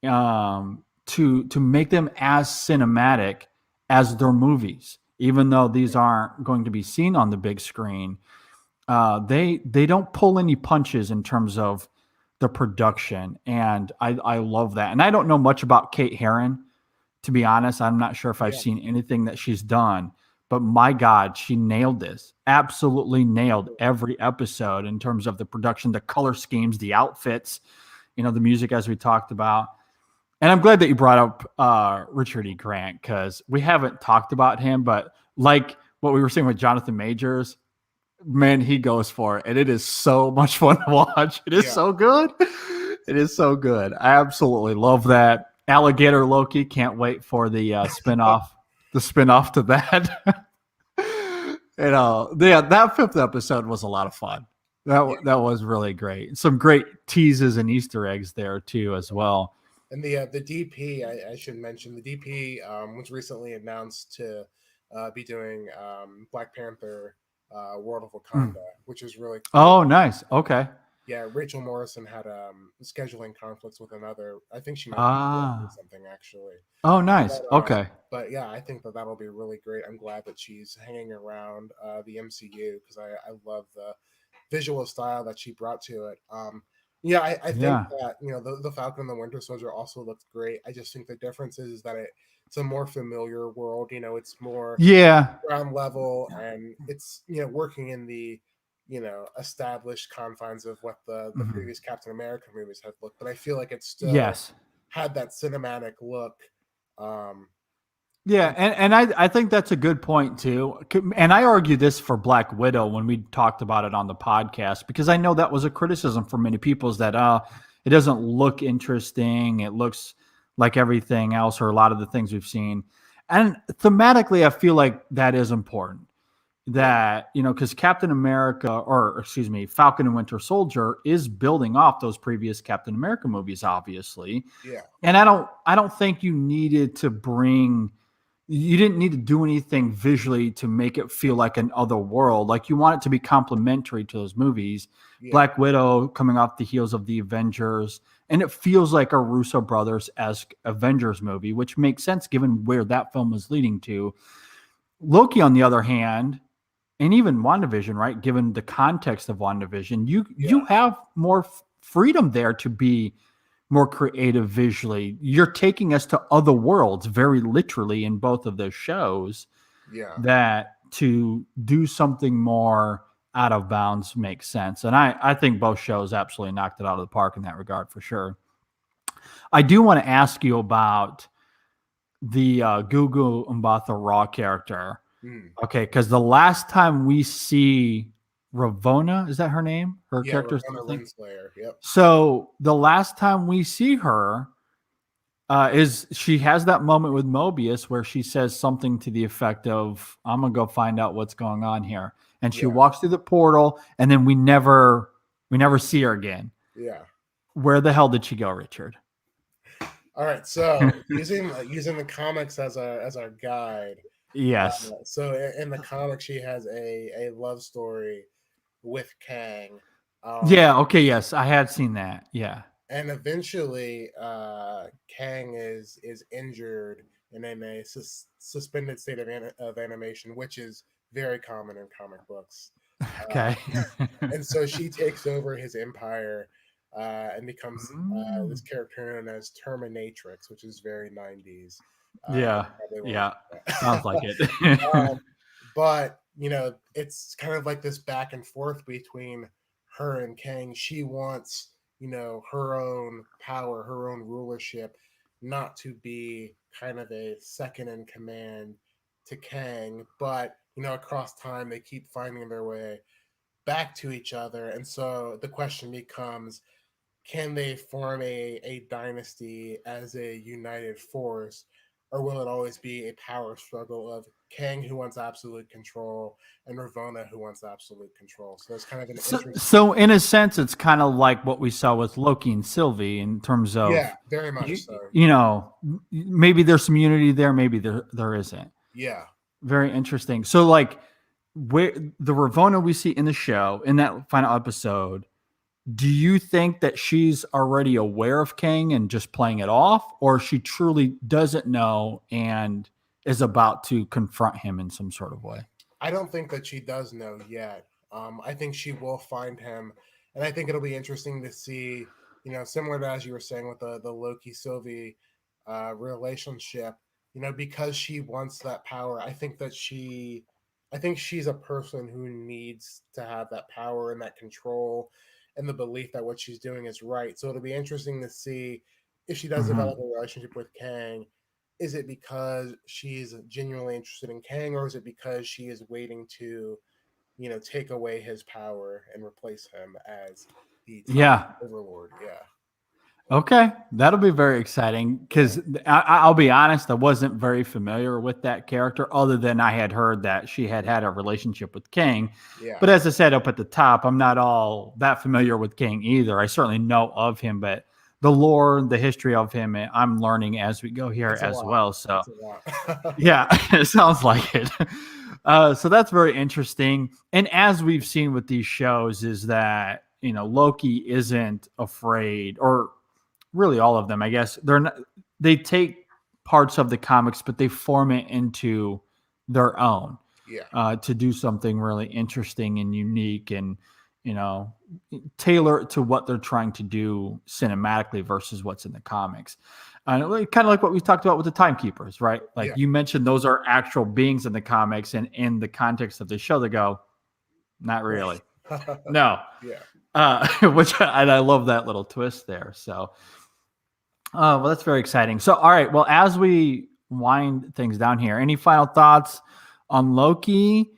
to make them as cinematic as their movies, even though these aren't going to be seen on the big screen. They don't pull any punches in terms of the production, and I love that. And I don't know much about Kate Herron, to be honest. I'm not sure if I've Yeah. seen anything that she's done, but my God, she nailed this. Absolutely nailed every episode in terms of the production, the color schemes, the outfits, the music, as we talked about. And I'm glad that you brought up Richard E. Grant, because we haven't talked about him, but like what we were saying with Jonathan Majors, man, he goes for it, and it is so much fun to watch. It is Yeah. so good. It is so good. I absolutely love that. Alligator Loki, can't wait for the spinoff. The spinoff to that. that fifth episode was a lot of fun. That was really great. Some great teases and Easter eggs there too, as well. And the DP, I should mention, the DP was recently announced to be doing Black Panther World of Wakanda, which is really cool. Oh, nice. Okay. Yeah, Rachel Morrison had scheduling conflicts with another. I think she might be doing Ah. something actually. Oh, nice. But, Okay. but yeah, I think that that'll be really great. I'm glad that she's hanging around the MCU because I love the visual style that she brought to it. Yeah, I think Yeah. that the Falcon and the Winter Soldier also looked great. I just think the difference is that it's a more familiar world. It's more Yeah. ground level, and it's working in the established confines of what the Mhm. previous Captain America movies had looked. But I feel like it still Yes. had that cinematic look. Yeah, and I think that's a good point too. And I argue this for Black Widow when we talked about it on the podcast, because I know that was a criticism for many people, is that it doesn't look interesting. It looks like everything else, or a lot of the things we've seen. And thematically, I feel like that is important. Yeah, That, because Captain America, or excuse me, Falcon and Winter Soldier is building off those previous Captain America movies, obviously. yeah, And I don't think you didn't need to do anything visually to make it feel like an other world. Like, you want it to be complementary to those movies. yeah, Black Widow coming off the heels of the Avengers, and it feels like a Russo brothers-esque Avengers movie, which makes sense given where that film was leading to. Loki, on the other hand, and even WandaVision, right? Given the context of WandaVision, you yeah, have more freedom there to be more creative visually. You're taking us to other worlds very literally in both of those shows, yeah. that to do something more out of bounds makes sense. And I think both shows absolutely knocked it out of the park in that regard for sure. I do want to ask you about the Gugu Mbatha Raw character. Mm. Okay, because the last time we see Ravonna, is that her name? Her Yeah, character's Ramona name? Renslayer. Yep. So the last time we see her, is she has that moment with Mobius where she says something to the effect of, "I'm gonna go find out what's going on here," and she Yeah, walks through the portal, and then we never see her again. yeah. Where the hell did she go, Richard? All right. So using the comics as our guide. Yes. So in the comic, she has a love story with Kang. Yeah. Okay. Yes, I had seen that. Yeah. And eventually Kang is injured and in a suspended state of animation, which is very common in comic books. Okay. And so she takes over his empire and becomes this Mm. character known as Terminatrix, which is very 90s. Yeah. Probably won't Yeah. like Sounds like that. it. But it's kind of like this back and forth between her and Kang. She wants her own power, her own rulership, not to be kind of a second in command to Kang. But across time they keep finding their way back to each other, and so the question becomes, can they form a dynasty as a united force, or will it always be a power struggle of Kang, who wants absolute control, and Ravonna, who wants absolute control? So it's kind of an So, interesting. so in a sense, it's kind of like what we saw with Loki and Sylvie in terms Yeah, of, very you, much so. maybe there's some unity there, maybe there isn't. Yeah. Very interesting. So, like, where the Ravonna we see in the show in that final episode, do you think that she's already aware of Kang and just playing it off, or she truly doesn't know and is about to confront him in some sort of way? I don't think that she does know yet. I think she will find him, and I think it'll be interesting to see, similar to as you were saying with the Loki Sylvie relationship. Because she wants that power. I think she's a person who needs to have that power and that control, and the belief that what she's doing is right. So it'll be interesting to see if she does Mhm. develop a relationship with Kang. Is it because she's genuinely interested in Kang, or is it because she is waiting to, take away his power and replace him as the top Yeah. overlord? Yeah. Okay, that'll be very exciting Yeah, because I'll be honest, I wasn't very familiar with that character other than I had heard that she had a relationship with King. yeah, But as I said up at the top, I'm not all that familiar with King either. I certainly know of him, but the lore, the history of him, I'm learning as we go here it's a as lot. well. So, It's a lot. yeah, it sounds like it. So that's very interesting. And as we've seen with these shows, is that Loki isn't afraid, or really all of them, I guess. They're not. They take parts of the comics, but they form it into their own Yeah, to do something really interesting and unique, and you know, tailor it to what they're trying to do cinematically versus what's in the comics. Kind of like what we talked about with the timekeepers, right? Like yeah, you mentioned, those are actual beings in the comics, and in the context of the show, they go, not really, no. yeah. Which and I love that little twist there. So, well, that's very exciting. So, all right, well, as we wind things down here, any final thoughts on Loki?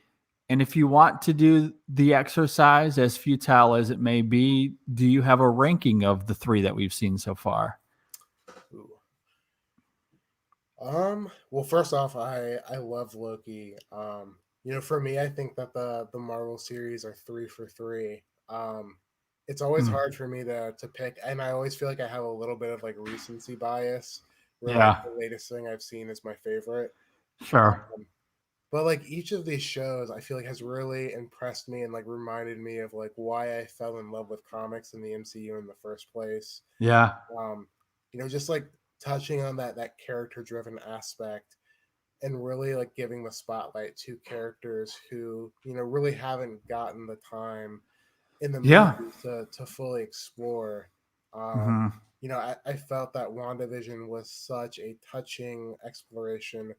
And if you want to do the exercise, as futile as it may be, do you have a ranking of the three that we've seen so far? Ooh. Well, first off, I love Loki. For me, I think that the Marvel series are three for three. It's always Mm, hard for me to pick, and I always feel like I have a little bit of like recency bias, where like yeah, the latest thing I've seen is my favorite. sure. Um, but like each of these shows, I feel like has really impressed me and like reminded me of like why I fell in love with comics in the MCU in the first place. Yeah. Um, just like touching on that character driven aspect and really like giving the spotlight to characters who really haven't gotten the time in the Yeah. movies to fully explore. Hmm. I felt that WandaVision was such a touching exploration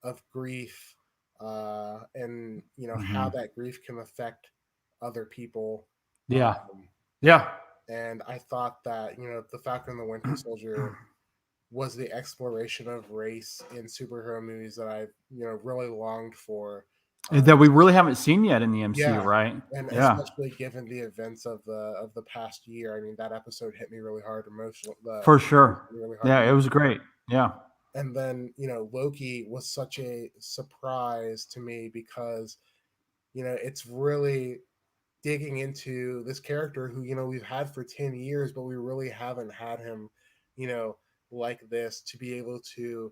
of grief, and how Hmm. that grief can affect other people. Yeah. Um, Yeah. and I thought that the Falcon and the Winter Soldier was the exploration of race in superhero movies that I really longed for. That we really haven't seen yet in the MCU, Yeah, right? and Yeah, especially given the events of the past year, I mean that episode hit me really hard emotional. for Hit sure. me really hard, Yeah, it was great. Yeah. and then Loki was such a surprise to me because it's really digging into this character who we've had for 10 years, but we really haven't had him you know like this, to be able to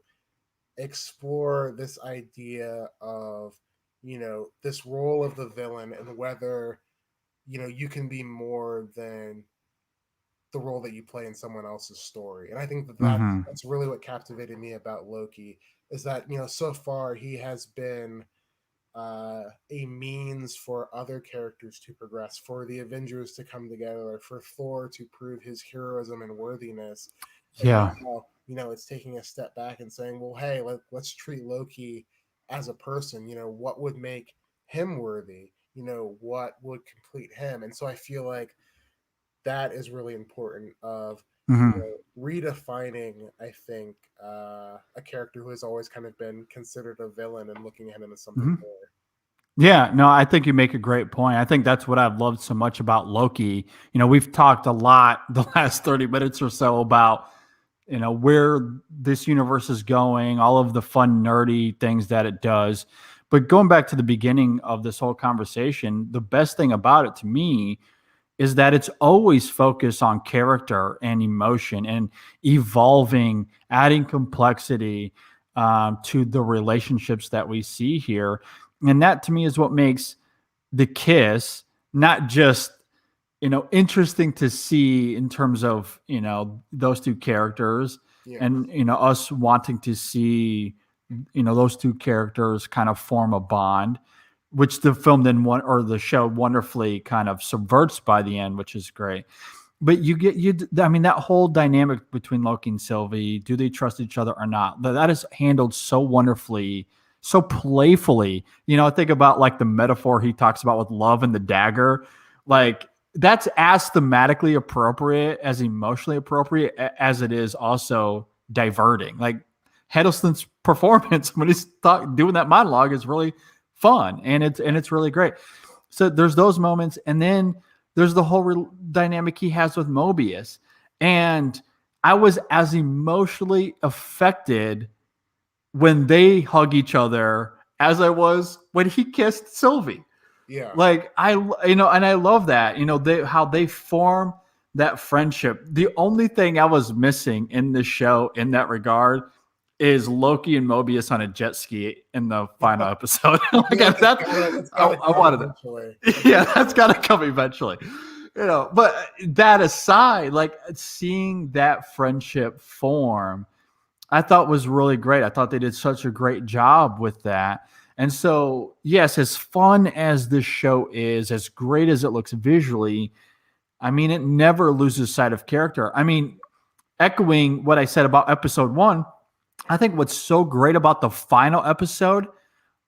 explore this idea of this role of the villain, and whether you can be more than the role that you play in someone else's story. And I think that Hmm. that's really what captivated me about Loki, is that so far he has been a means for other characters to progress, for the Avengers to come together, for Thor to prove his heroism and worthiness. And Yeah. now, it's taking a step back and saying, well, hey, let's treat Loki as a person. What would make him worthy? What would complete him? And so I feel like that is really important of Hmm. redefining, I think, a character who has always kind of been considered a villain and looking at him as something Hmm. more. Yeah, no, I think you make a great point. I think that's what I've loved so much about Loki. We've talked a lot the last 30 minutes or so about, where this universe is going, all of the fun, nerdy things that it does. But going back to the beginning of this whole conversation, the best thing about it to me is that it's always focused on character and emotion and evolving, adding complexity to the relationships that we see here. And that to me is what makes the kiss not just interesting to see in terms of those two characters, Yeah, and us wanting to see those two characters kind of form a bond, which the film then one or the show wonderfully kind of subverts by the end, which is great. But I mean, that whole dynamic between Loki and Sylvie, do they trust each other or not? That is handled so wonderfully, so playfully. I think about like the metaphor he talks about with love and the dagger. yeah, Like that's as thematically appropriate, as emotionally appropriate as it is also diverting. Like Hiddleston's performance when he's doing that monologue is really fun, and it's really great. So there's those moments, and then there's the whole dynamic he has with Mobius. And I was as emotionally affected when they hug each other as I was when he kissed Sylvie. Yeah. Like and I love that, how they form that friendship. The only thing I was missing in the show in that regard is Loki and Mobius on a jet ski in the final episode. Like Yeah, it's I gotta come wanted eventually. it. Yeah, that's got to come eventually. But that aside, like seeing that friendship form, I thought was really great. I thought they did such a great job with that. And so, yes, as fun as this show is, as great as it looks visually, I mean, it never loses sight of character. I mean, echoing what I said about episode 1, I think what's so great about the final episode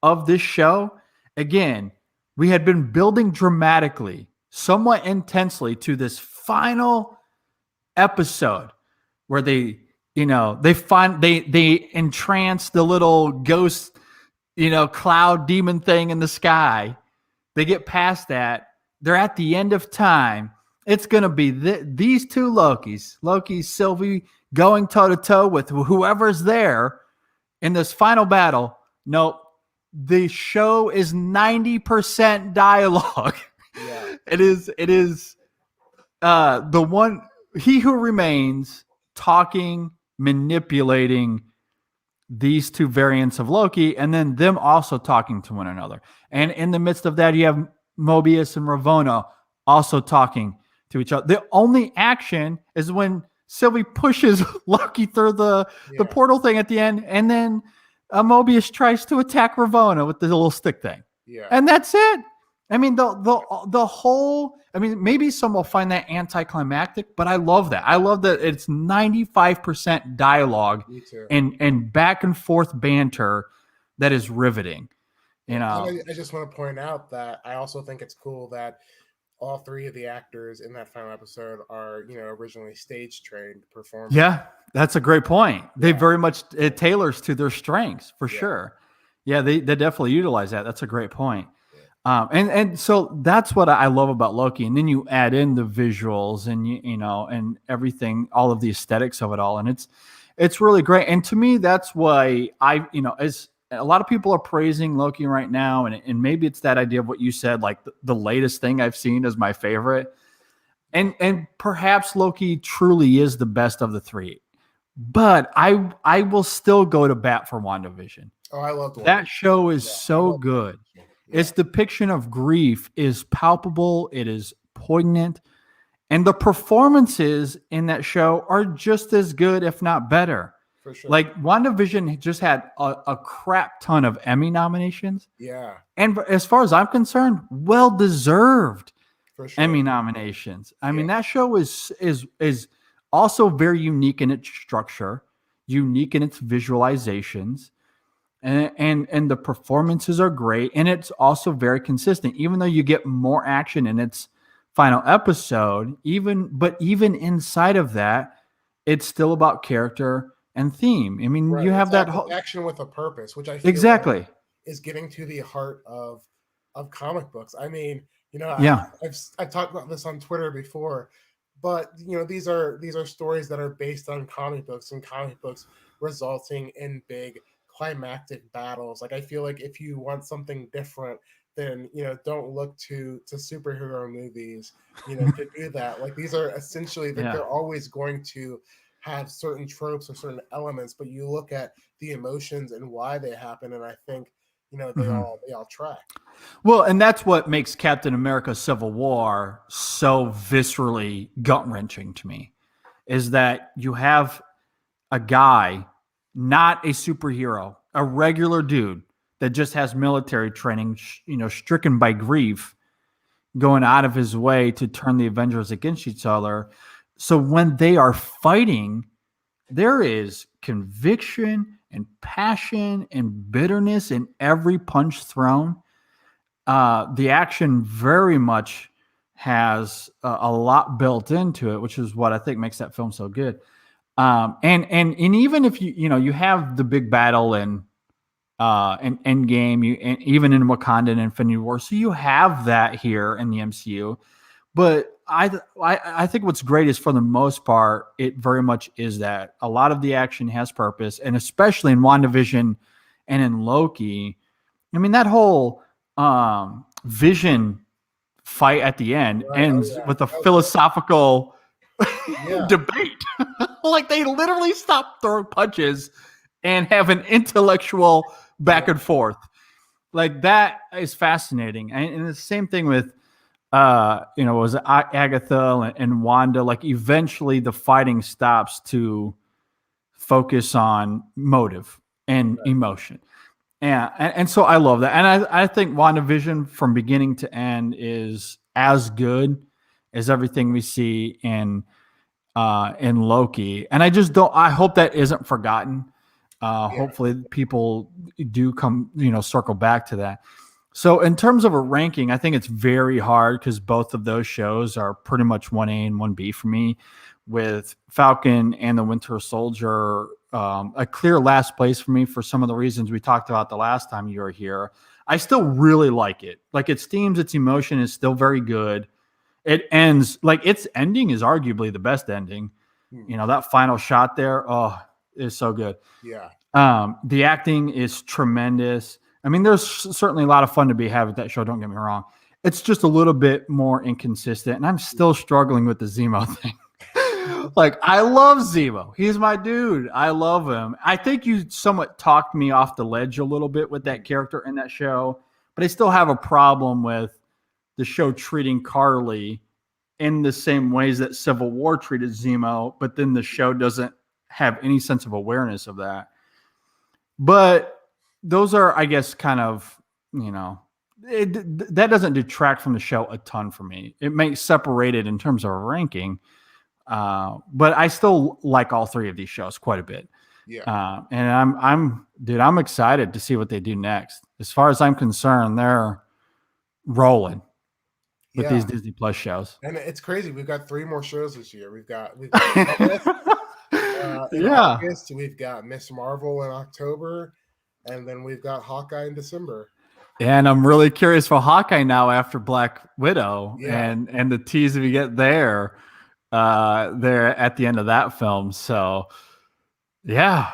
of this show, again, we had been building dramatically, somewhat intensely to this final episode where they entrance the little ghost, cloud demon thing in the sky. They get past that. They're at the end of time. It's going to be these two Lokis, Loki, Sylvie, going toe to toe with whoever's there in this final battle. Nope. The show is 90% dialogue. Yeah. It is the one, he who remains, talking, manipulating these two variants of Loki, and then them also talking to one another. And in the midst of that, you have Mobius and Ravonna also talking to each other. The only action is when Sylvie pushes Loki through the portal thing at the end, and then Mobius tries to attack Ravonna with the little stick thing. Yeah. And that's it. I mean, the whole, I mean, maybe some will find that anticlimactic, but I love that. I love that it's 95% dialogue and back and forth banter that is riveting. I just want to point out that I also think it's cool that all 3 of the actors in that final episode are, originally stage trained performers. Yeah, that's a great point. They very much, it tailors to their strengths for sure. Yeah, they definitely utilize that. That's a great point. And so that's what I love about Loki. And then you add in the visuals and and everything, all of the aesthetics of it all, and it's really great. And to me, that's why as a lot of people are praising Loki right now, and maybe it's that idea of what you said, like the latest thing I've seen is my favorite, and perhaps Loki truly is the best of the 3. But I will still go to bat for WandaVision. Oh, I love that show is so good. Its depiction of grief is palpable. It is poignant. And the performances in that show are just as good, if not better. For sure. Like WandaVision just had a crap ton of Emmy nominations. Yeah. And as far as I'm concerned, well-deserved Emmy nominations. I mean, that show is also very unique in its structure, unique in its visualizations. And the performances are great, and it's also very consistent. Even though you get more action in its final episode, even inside of that, it's still about character and theme. I mean, you have that whole action with a purpose, which I feel like is getting to the heart of comic books. I mean, I've talked about this on Twitter before, but these are stories that are based on comic books, and comic books resulting in big climactic battles. Like, I feel like if you want something different, then don't look to superhero movies to do that. Like, these are essentially they're always going to have certain tropes or certain elements, but you look at the emotions and why they happen, and I think they all track. Well, and that's what makes Captain America Civil War so viscerally gut-wrenching to me, is that you have a guy, not a superhero, a regular dude that just has military training, stricken by grief, going out of his way to turn the Avengers against each other. So when they are fighting, there is conviction and passion and bitterness in every punch thrown. The action very much has a lot built into it, which is what I think makes that film so good. And even if you have the big battle in Endgame, and even in Wakanda and Infinity War, so you have that here in the MCU, but I think what's great is for the most part, it very much is that a lot of the action has purpose, and especially in WandaVision and in Loki. I mean, that whole Vision fight at the end Right. Oh ends yeah. with a That was philosophical Yeah. debate. Like they literally stop throwing punches and have an intellectual back and forth. Like that is fascinating. And it's the same thing with was it Agatha and Wanda. Like eventually the fighting stops to focus on motive and emotion. And so I love that. And I think WandaVision from beginning to end is as good as everything we see in Loki. And I just don't I hope that isn't forgotten. Yeah. Hopefully people do come, circle back to that. So in terms of a ranking, I think it's very hard because both of those shows are pretty much 1A and 1B for me, with Falcon and the Winter Soldier a clear last place for me for some of the reasons we talked about the last time you were here. I still really like it. Like its themes, its emotion is still very good. It ends like its ending is arguably the best ending. That final shot there, oh, is so good. Yeah. The acting is tremendous. I mean, there's certainly a lot of fun to be had with that show. Don't get me wrong. It's just a little bit more inconsistent, and I'm still struggling with the Zemo thing. Like, I love Zemo. He's my dude. I love him. I think you somewhat talked me off the ledge a little bit with that character in that show, but I still have a problem with the show treating Carly in the same ways that Civil War treated Zemo, but then the show doesn't have any sense of awareness of that. But those are, I guess, kind of, that doesn't detract from the show a ton for me. It may separate it in terms of a ranking, but I still like all three of these shows quite a bit. Yeah. And I'm excited to see what they do next. As far as I'm concerned, they're rolling with these Disney Plus shows. And it's crazy. We've got 3 more shows this year. We've got in August. We've got Miss Marvel in October, and then we've got Hawkeye in December. And I'm really curious for Hawkeye now after Black Widow and the tease we get there at the end of that film. So yeah,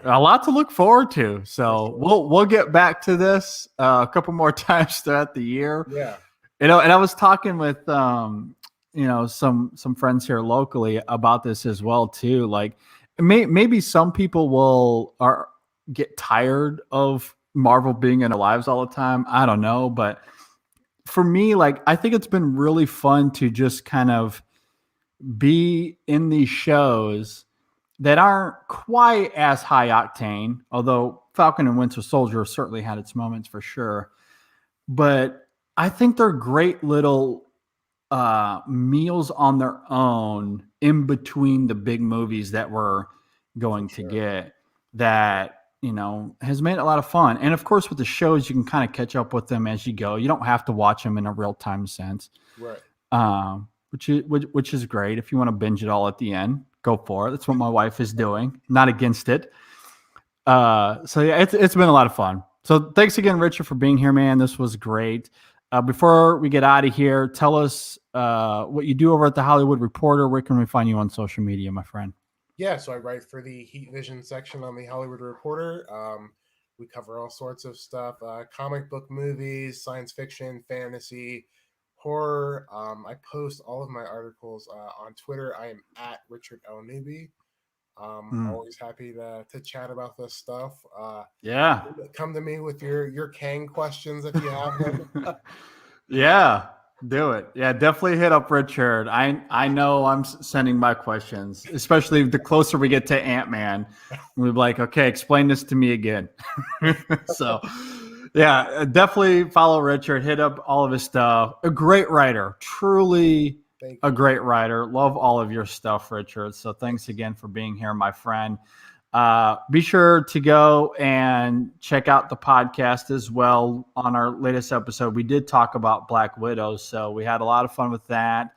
a lot to look forward to. So we'll get back to this a couple more times throughout the year. Yeah. And I was talking with some friends here locally about this as well too. Like maybe some people get tired of Marvel being in our lives all the time. I don't know, but for me, like I think it's been really fun to just kind of be in these shows that aren't quite as high octane, although Falcon and Winter Soldier certainly had its moments for sure. But I think they're great little meals on their own in between the big movies that we're going to get that, has made it a lot of fun. And of course, with the shows, you can kind of catch up with them as you go. You don't have to watch them in a real time sense. Right. Which is great. If you want to binge it all at the end, go for it. That's what my wife is doing. Not against it. So yeah, it's been a lot of fun. So thanks again, Richard, for being here, man. This was great. Before we get out of here, tell us what you do over at the Hollywood Reporter. Where can we find you on social media, my friend? Yeah, so I write for the Heat Vision section on the Hollywood Reporter. We cover all sorts of stuff: comic book, movies, science fiction, fantasy, horror. I post all of my articles on Twitter. I am at Richard L. Newby. Always happy to chat about this stuff. Come to me with your Kang questions if you have them. Yeah, do it. Yeah, definitely hit up Richard. I know I'm sending my questions, especially the closer we get to Ant-Man. We're like, okay, explain this to me again. So yeah, definitely follow Richard, hit up all of his stuff. A great writer, truly a great writer. Love all of your stuff, Richard. So thanks again for being here, my friend. Be sure to go and check out the podcast as well. On our latest episode, we did talk about Black Widow, so we had a lot of fun with that.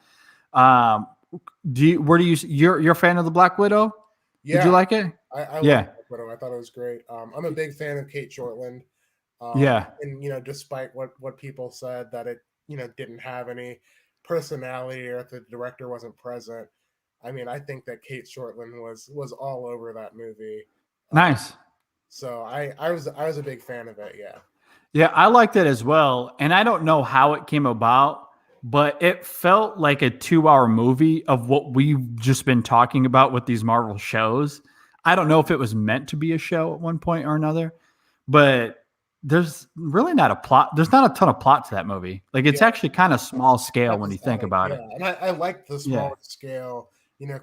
You're a fan of the Black Widow? Yeah. Did you like it? I love Black Widow. I thought it was great. I'm a big fan of Kate Shortland. And despite what people said that it didn't have any personality or if the director wasn't present. I mean, I think that Kate Shortland was all over that movie. Nice. So I was a big fan of it. Yeah. Yeah, I liked it as well. And I don't know how it came about, but it felt like a 2-hour movie of what we've just been talking about with these Marvel shows. I don't know if it was meant to be a show at one point or another, but there's really not a plot. There's not a ton of plot to that movie. Like it's actually kind of small scale when you think about it. And I like the smaller scale,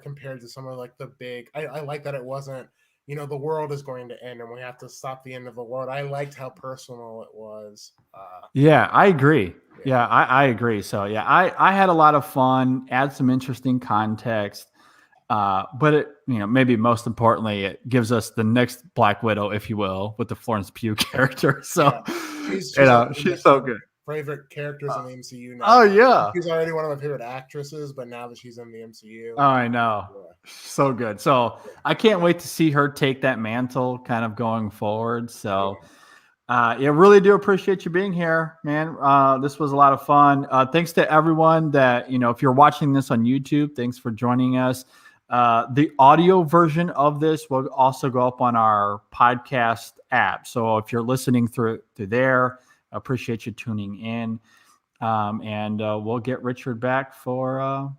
compared to some of like the big. I like that it wasn't, the world is going to end and we have to stop the end of the world. I liked how personal it was. Yeah, I agree. Yeah, I agree. So yeah, I had a lot of fun, add some interesting context. But it, maybe most importantly, it gives us the next Black Widow, if you will, with the Florence Pugh character. So, she's so good. Favorite characters in the MCU now. Oh yeah, she's already one of my favorite actresses, but now that she's in the MCU, oh I know, so good. So I can't wait to see her take that mantle, kind of going forward. So. Really do appreciate you being here, man. This was a lot of fun. Thanks to everyone that, if you're watching this on YouTube, thanks for joining us. The audio version of this will also go up on our podcast app. So if you're listening through there, I appreciate you tuning in. And we'll get Richard back for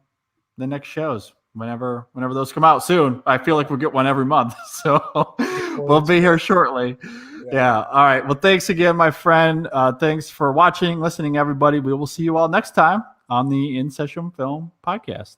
the next shows whenever those come out soon. I feel like we'll get one every month. So we'll be here shortly. Yeah. All right. Well, thanks again, my friend. Thanks for watching, listening, everybody. We will see you all next time on the In Session Film Podcast.